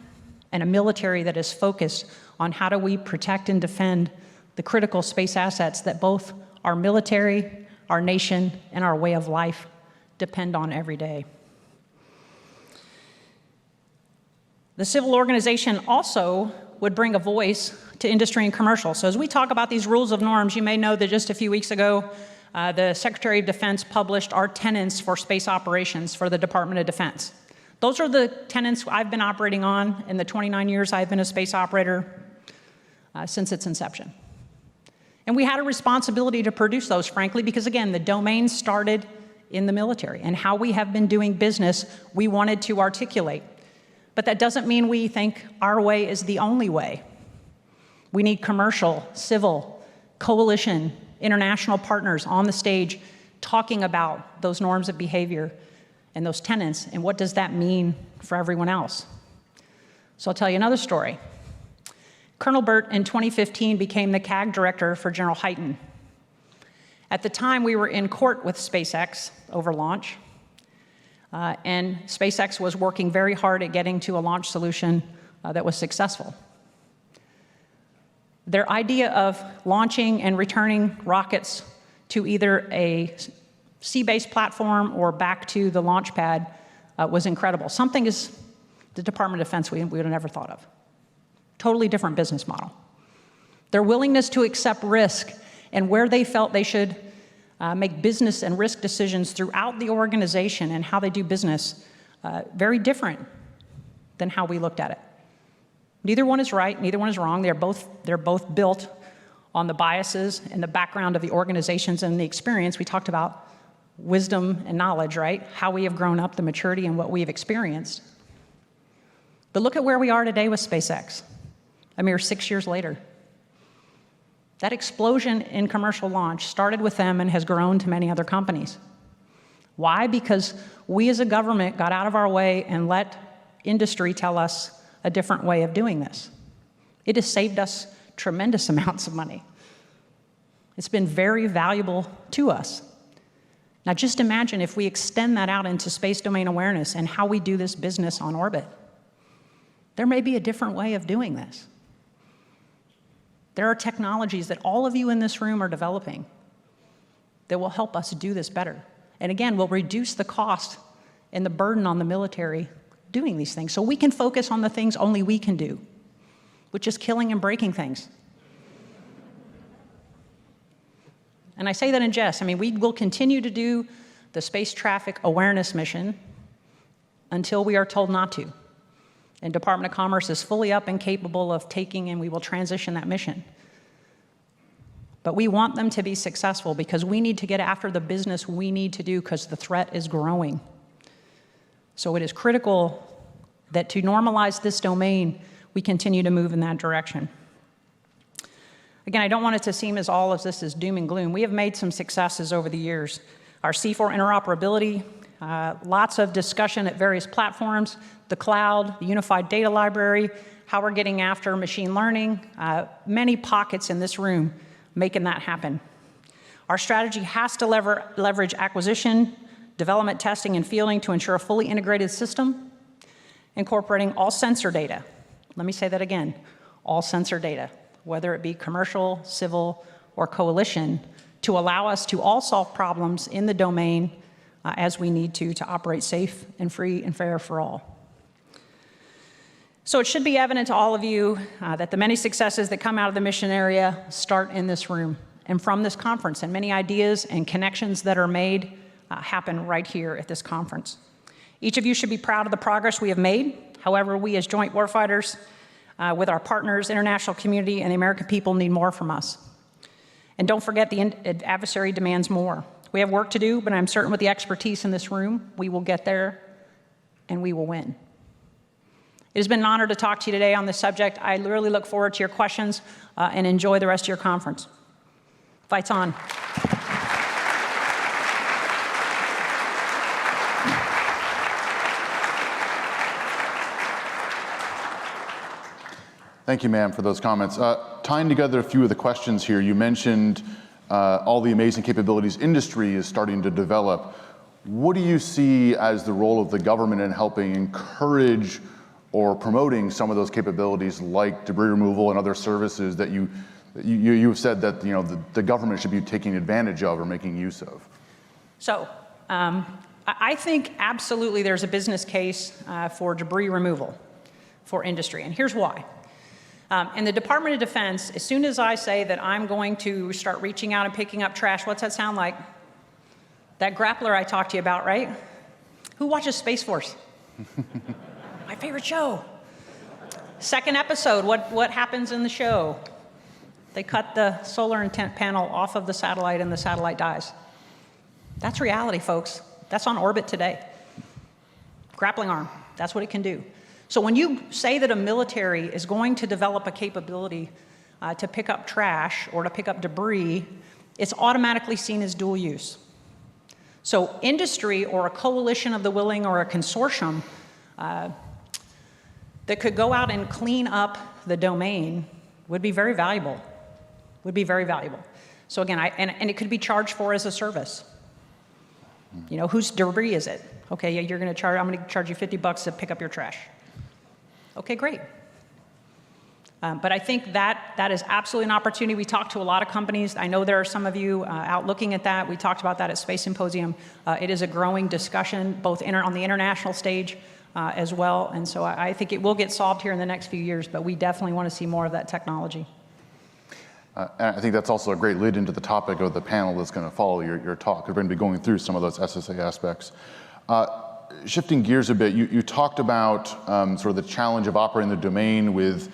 and a military that is focused on how do we protect and defend the critical space assets that both our military, our nation, and our way of life depend on every day. The civil organization also would bring a voice to industry and commercial. So as we talk about these rules of norms, you may know that just a few weeks ago, the Secretary of Defense published our tenets for space operations for the Department of Defense. Those are the tenets I've been operating on in the 29 years I've been a space operator since its inception. And we had a responsibility to produce those, frankly, because again, the domain started in the military, and how we have been doing business, we wanted to articulate. But that doesn't mean we think our way is the only way. We need commercial, civil, coalition, international partners on the stage talking about those norms of behavior and those tenets, and what does that mean for everyone else? So I'll tell you another story. Colonel Burt in 2015 became the CAG director for General Hyten. At the time, we were in court with SpaceX over launch, and SpaceX was working very hard at getting to a launch solution that was successful. Their idea of launching and returning rockets to either a sea-based platform or back to the launch pad was incredible. Something is the Department of Defense we would have never thought of. Totally different business model. Their willingness to accept risk and where they felt they should make business and risk decisions throughout the organization and how they do business, very different than how we looked at it. Neither one is right, neither one is wrong. They're both built on the biases and the background of the organizations and the experience. We talked about wisdom and knowledge, right? How we have grown up, the maturity and what we have experienced. But look at where we are today with SpaceX, a mere 6 years later. That explosion in commercial launch started with them and has grown to many other companies. Why? Because we as a government got out of our way and let industry tell us a different way of doing this. It has saved us tremendous amounts of money. It's been very valuable to us. Now just imagine if we extend that out into space domain awareness and how we do this business on orbit. There may be a different way of doing this. There are technologies that all of you in this room are developing that will help us do this better. And again, will reduce the cost and the burden on the military doing these things. So we can focus on the things only we can do, which is killing and breaking things. And I say that in jest. I mean, we will continue to do the space traffic awareness mission until we are told not to. And Department of Commerce is fully up and capable of taking, and we will transition that mission. But we want them to be successful because we need to get after the business we need to do because the threat is growing. So it is critical that to normalize this domain, we continue to move in that direction. Again, I don't want it to seem as all of this is doom and gloom. We have made some successes over the years. Our C4 interoperability, lots of discussion at various platforms, the cloud, the unified data library, how we're getting after machine learning, many pockets in this room making that happen. Our strategy has to leverage acquisition, development, testing, and fielding to ensure a fully integrated system, incorporating all sensor data. Let me say that again, all sensor data, whether it be commercial, civil, or coalition, to allow us to all solve problems in the domain as we need to operate safe and free and fair for all. So it should be evident to all of you that the many successes that come out of the mission area start in this room and from this conference, and many ideas and connections that are made happen right here at this conference. Each of you should be proud of the progress we have made. However, we as joint warfighters with our partners, international community, and the American people need more from us. And don't forget, the adversary demands more. We have work to do, but I'm certain with the expertise in this room, we will get there and we will win. It has been an honor to talk to you today on this subject. I really look forward to your questions and enjoy the rest of your conference. Fights on. Thank you, ma'am, for those comments. Tying together a few of the questions here, you mentioned all the amazing capabilities industry is starting to develop. What do you see as the role of the government in helping encourage or promoting some of those capabilities like debris removal and other services that you've said that the government should be taking advantage of or making use of? So I think absolutely there's a business case for debris removal for industry, and here's why. In the Department of Defense, as soon as I say that I'm going to start reaching out and picking up trash, what's that sound like? That grappler I talked to you about, right? Who watches Space Force? My favorite show. Second episode, what happens in the show? They cut the solar intent panel off of the satellite and the satellite dies. That's reality, folks. That's on orbit today. Grappling arm, that's what it can do. So when you say that a military is going to develop a capability to pick up trash or to pick up debris, it's automatically seen as dual use. So industry or a coalition of the willing or a consortium that could go out and clean up the domain would be very valuable, So again, and it could be charged for as a service. Whose debris is it? Okay, yeah, I'm gonna charge you $50 to pick up your trash. Okay, great. But I think that is absolutely an opportunity. We talked to a lot of companies. I know there are some of you out looking at that. We talked about that at Space Symposium. It is a growing discussion, both on the international stage as well. And so I think it will get solved here in the next few years, but we definitely want to see more of that technology. And I think that's also a great lead into the topic of the panel that's going to follow your talk. We're going to be going through some of those SSA aspects. Shifting gears a bit, you talked about sort of the challenge of operating the domain with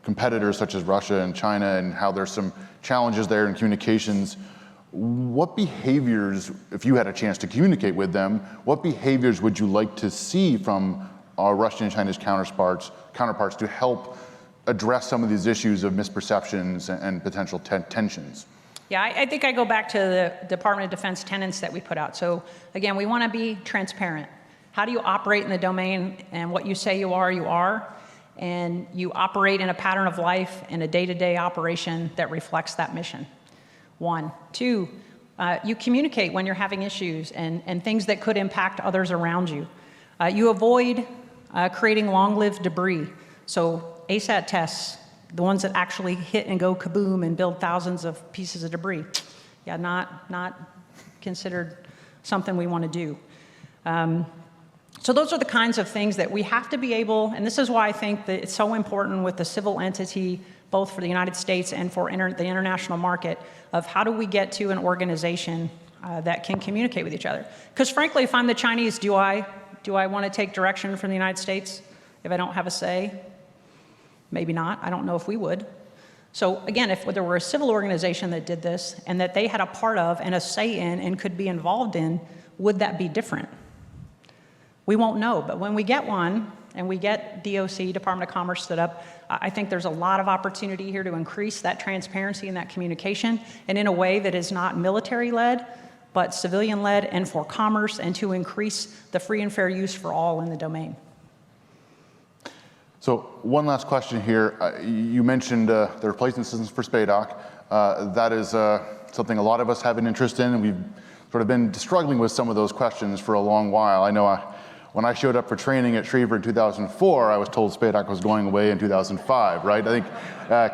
competitors such as Russia and China, and how there's some challenges there in communications. What behaviors, if you had a chance to communicate with them, what behaviors would you like to see from our Russian and Chinese counterparts to help address some of these issues of misperceptions and potential tensions? Yeah, I think I go back to the Department of Defense tenets that we put out. So again, we want to be transparent. How do you operate in the domain? And what you say you are, and you operate in a pattern of life in a day-to-day operation that reflects that mission. 1. 2, you communicate when you're having issues and things that could impact others around you. You avoid creating long-lived debris. So ASAT tests, the ones that actually hit and go kaboom and build thousands of pieces of debris. Yeah, not considered something we want to do. So those are the kinds of things that we have to be able, and this is why I think that it's so important with the civil entity, both for the United States and for the international market, of how do we get to an organization that can communicate with each other. Because frankly, if I'm the Chinese, do I want to take direction from the United States if I don't have a say? Maybe not. I don't know if we would. So again, if there were a civil organization that did this and that they had a part of and a say in and could be involved in, would that be different? We won't know, but when we get one and we get DOC, Department of Commerce, stood up, I think there's a lot of opportunity here to increase that transparency and that communication, and in a way that is not military-led, but civilian-led and for commerce, and to increase the free and fair use for all in the domain. So one last question here. You mentioned the replacement systems for SPADOC. That is something a lot of us have an interest in, and we've sort of been struggling with some of those questions for a long while. I know when I showed up for training at Schriever in 2004, I was told SPADOC was going away in 2005, right? I think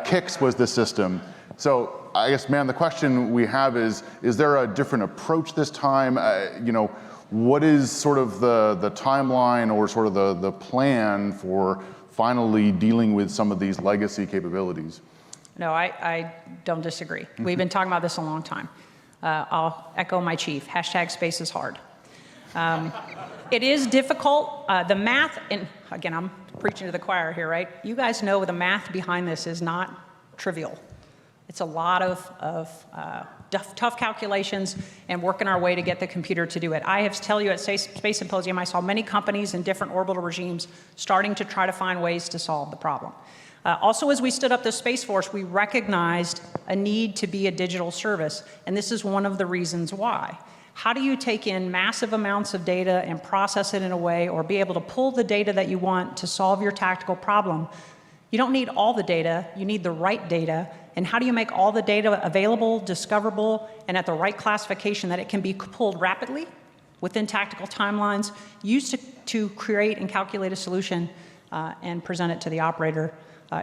KICS was the system. So I guess, man, the question we have is there a different approach this time? What is sort of the timeline or sort of the plan for finally dealing with some of these legacy capabilities? No, I don't disagree. We've been talking about this a long time. I'll echo my chief, hashtag space is hard. It is difficult. The math, and again, I'm preaching to the choir here, right? You guys know the math behind this is not trivial. It's a lot of tough calculations and working our way to get the computer to do it. I have to tell you at Space Symposium, I saw many companies in different orbital regimes starting to try to find ways to solve the problem. Also, as we stood up the Space Force, we recognized a need to be a digital service, and this is one of the reasons why. How do you take in massive amounts of data and process it in a way, or be able to pull the data that you want to solve your tactical problem? You don't need all the data, you need the right data. And how do you make all the data available, discoverable, and at the right classification that it can be pulled rapidly within tactical timelines, used to create and calculate a solution and present it to the operator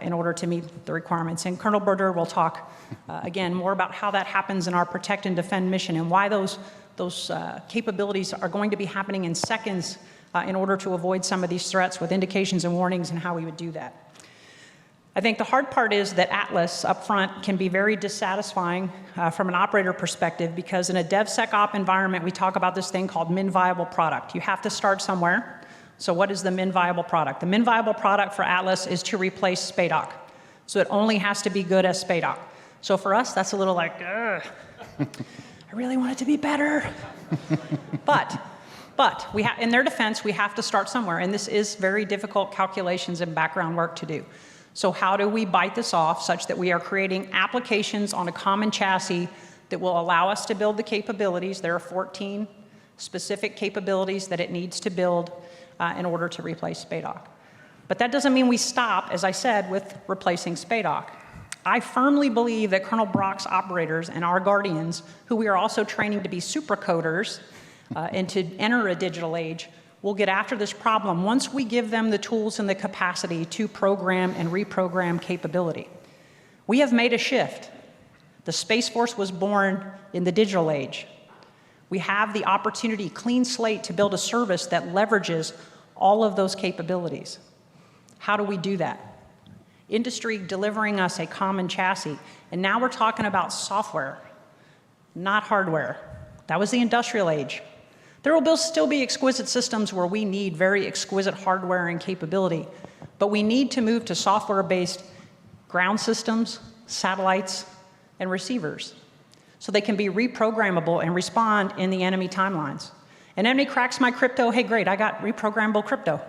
in order to meet the requirements. And Colonel Burt will talk again more about how that happens in our protect and defend mission and why those capabilities are going to be happening in seconds in order to avoid some of these threats with indications and warnings and how we would do that. I think the hard part is that Atlas up front can be very dissatisfying from an operator perspective, because in a DevSecOps environment, we talk about this thing called min viable product. You have to start somewhere. So what is the min viable product? The min viable product for Atlas is to replace SPADOC. So it only has to be good as SPADOC. So for us, that's a little like, ugh. I really want it to be better. But in their defense, we have to start somewhere, and this is very difficult calculations and background work to do. So how do we bite this off such that we are creating applications on a common chassis that will allow us to build the capabilities? There are 14 specific capabilities that it needs to build in order to replace SPADOC. But that doesn't mean we stop, as I said, with replacing SPADOC. I firmly believe that Colonel Brock's operators and our guardians, who we are also training to be supercoders and to enter a digital age, will get after this problem once we give them the tools and the capacity to program and reprogram capability. We have made a shift. The Space Force was born in the digital age. We have the opportunity, clean slate, to build a service that leverages all of those capabilities. How do we do that? Industry delivering us a common chassis. And now we're talking about software, not hardware. That was the industrial age. There will still be exquisite systems where we need very exquisite hardware and capability, but we need to move to software-based ground systems, satellites, and receivers, so they can be reprogrammable and respond in the enemy timelines. An enemy cracks my crypto, hey, great, I got reprogrammable crypto.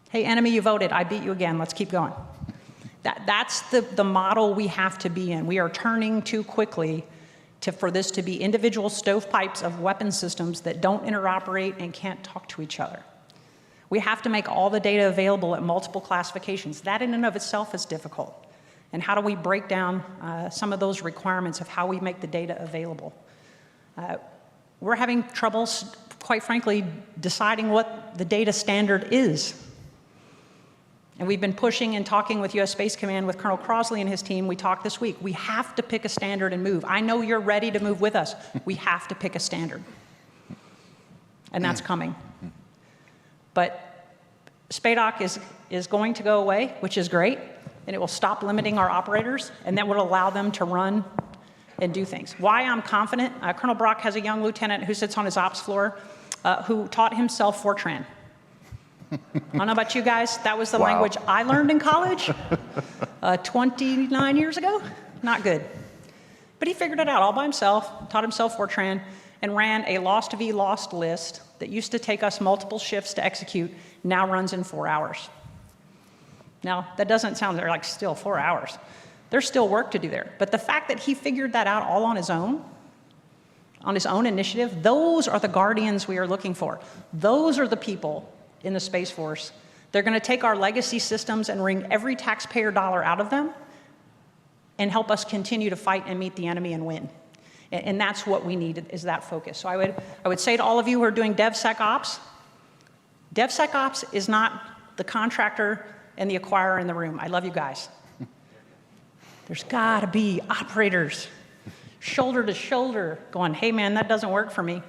Hey, enemy, you voted, I beat you again, let's keep going. That's the model we have to be in. We are turning too quickly for this to be individual stovepipes of weapon systems that don't interoperate and can't talk to each other. We have to make all the data available at multiple classifications. That in and of itself is difficult. And how do we break down some of those requirements of how we make the data available? We're having trouble, quite frankly, deciding what the data standard is. And we've been pushing and talking with U.S. Space Command with Colonel Crosley and his team. We talked this week. We have to pick a standard and move. I know you're ready to move with us. We have to pick a standard. And that's coming. But SPADOC is going to go away, which is great, and it will stop limiting our operators, and that will allow them to run and do things. Why I'm confident, Colonel Brock has a young lieutenant who sits on his ops floor who taught himself Fortran. I don't know about you guys, that was the language I learned in college 29 years ago. Not good. But he figured it out all by himself, taught himself Fortran, and ran a lost v lost list that used to take us multiple shifts to execute, now runs in 4 hours. Now, that doesn't sound like still 4 hours. There's still work to do there. But the fact that he figured that out all on his own initiative, those are the guardians we are looking for. Those are the people in the Space Force. They're going to take our legacy systems and wring every taxpayer dollar out of them and help us continue to fight and meet the enemy and win. And that's what we need, is that focus. So I would say to all of you who are doing DevSecOps, DevSecOps is not the contractor and the acquirer in the room. I love you guys. There's got to be operators, shoulder to shoulder, going, hey man, that doesn't work for me.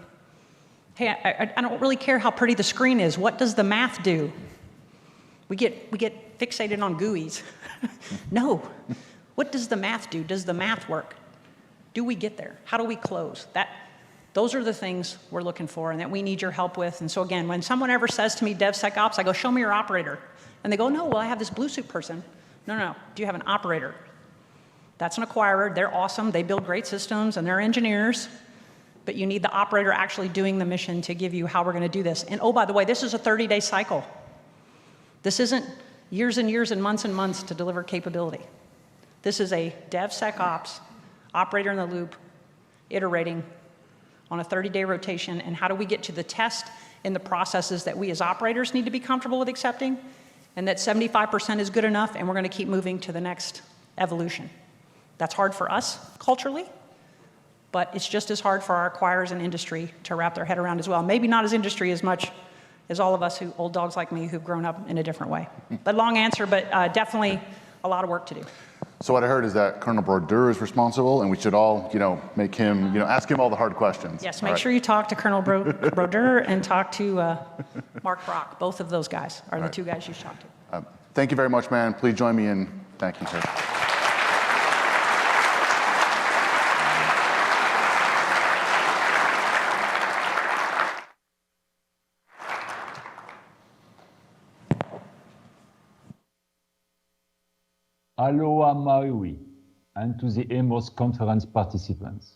Hey, I don't really care how pretty the screen is. What does the math do? We get fixated on GUIs. No. What does the math do? Does the math work? Do we get there? How do we close? Those are the things we're looking for and that we need your help with. And so again, when someone ever says to me, DevSecOps, I go, show me your operator. And they go, no, well, I have this blue suit person. No. Do you have an operator? That's an acquirer. They're awesome. They build great systems and they're engineers. But you need the operator actually doing the mission to give you how we're going to do this. And oh, by the way, this is a 30-day cycle. This isn't years and years and months to deliver capability. This is a DevSecOps, operator in the loop, iterating on a 30-day rotation. And how do we get to the test in the processes that we as operators need to be comfortable with accepting, and that 75% is good enough, and we're going to keep moving to the next evolution. That's hard for us culturally, but it's just as hard for our acquirers and industry to wrap their head around as well. Maybe not as industry as much as all of us old dogs like me who've grown up in a different way. But long answer, but definitely a lot of work to do. So what I heard is that Colonel Brodeur is responsible, and we should all, make him, ask him all the hard questions. Yes, make sure you talk to Colonel Brodeur and talk to Mark Brock. Both of those guys are the two guys you should talk to. Thank you very much, man. Please join me in thanking sir. Aloha Maui, and to the Amos conference participants.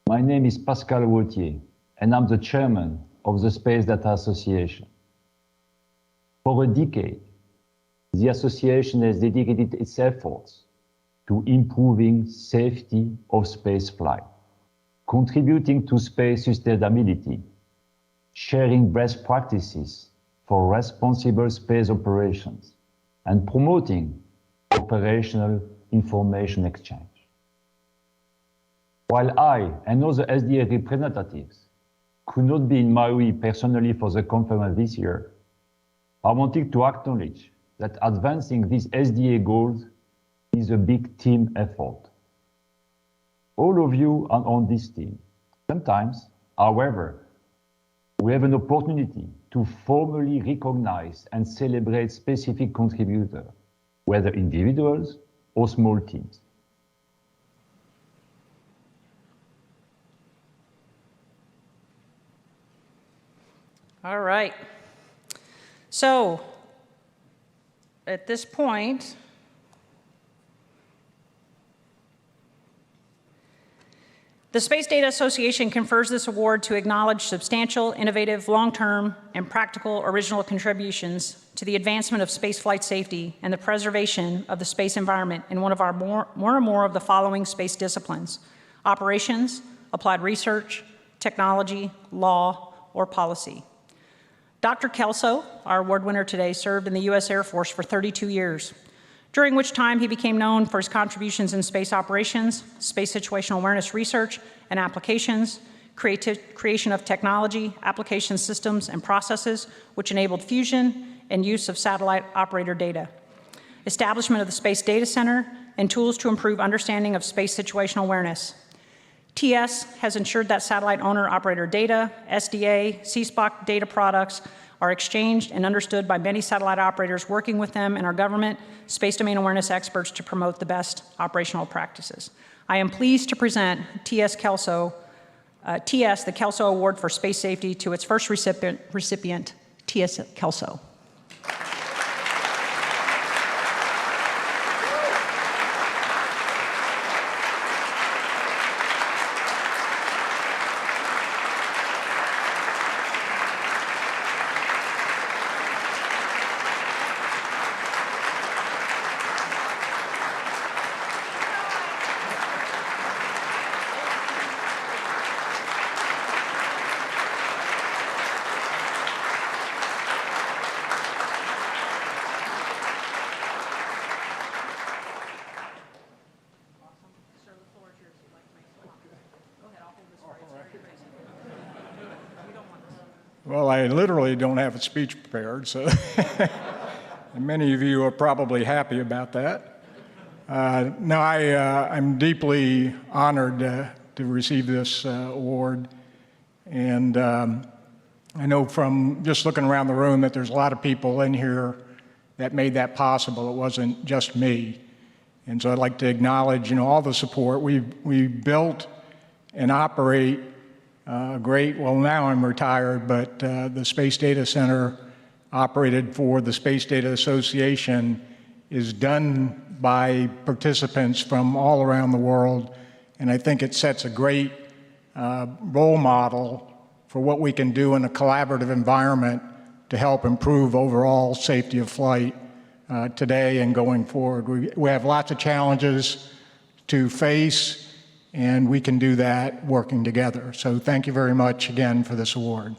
My name is Pascal Wautier, and I'm the chairman of the Space Data Association. For a decade, the association has dedicated its efforts to improving safety of space flight, contributing to space sustainability, sharing best practices for responsible space operations, and promoting operational information exchange. While I and other SDA representatives could not be in Maui personally for the conference this year, I wanted to acknowledge that advancing these SDA goals is a big team effort. All of you are on this team. Sometimes, however, we have an opportunity to formally recognize and celebrate specific contributors, whether individuals or small teams. All right. So, at this point, the Space Data Association confers this award to acknowledge substantial, innovative, long-term, and practical original contributions to the advancement of spaceflight safety and the preservation of the space environment in one of our more and more of the following space disciplines: operations, applied research, technology, law, or policy. Dr. Kelso, our award winner today, served in the U.S. Air Force for 32 years, during which time he became known for his contributions in space operations, space situational awareness research and applications, creation of technology, application systems, and processes which enabled fusion and use of satellite operator data, establishment of the Space Data Center, and tools to improve understanding of space situational awareness. TS has ensured that satellite owner-operator data, SDA, CSPOC data products are exchanged and understood by many satellite operators working with them and our government space domain awareness experts to promote the best operational practices. I am pleased to present the Kelso Award for Space Safety to its first recipient TS Kelso. Well, I literally don't have a speech prepared, so and many of you are probably happy about that. No, I'm deeply honored to receive this award, and I know from just looking around the room that there's a lot of people in here that made that possible. It wasn't just me, and so I'd like to acknowledge, all the support. We built and operate well, now I'm retired, but the Space Data Center operated for the Space Data Association is done by participants from all around the world, and I think it sets a great role model for what we can do in a collaborative environment to help improve overall safety of flight today and going forward. We have lots of challenges to face, and we can do that working together. So thank you very much again for this award.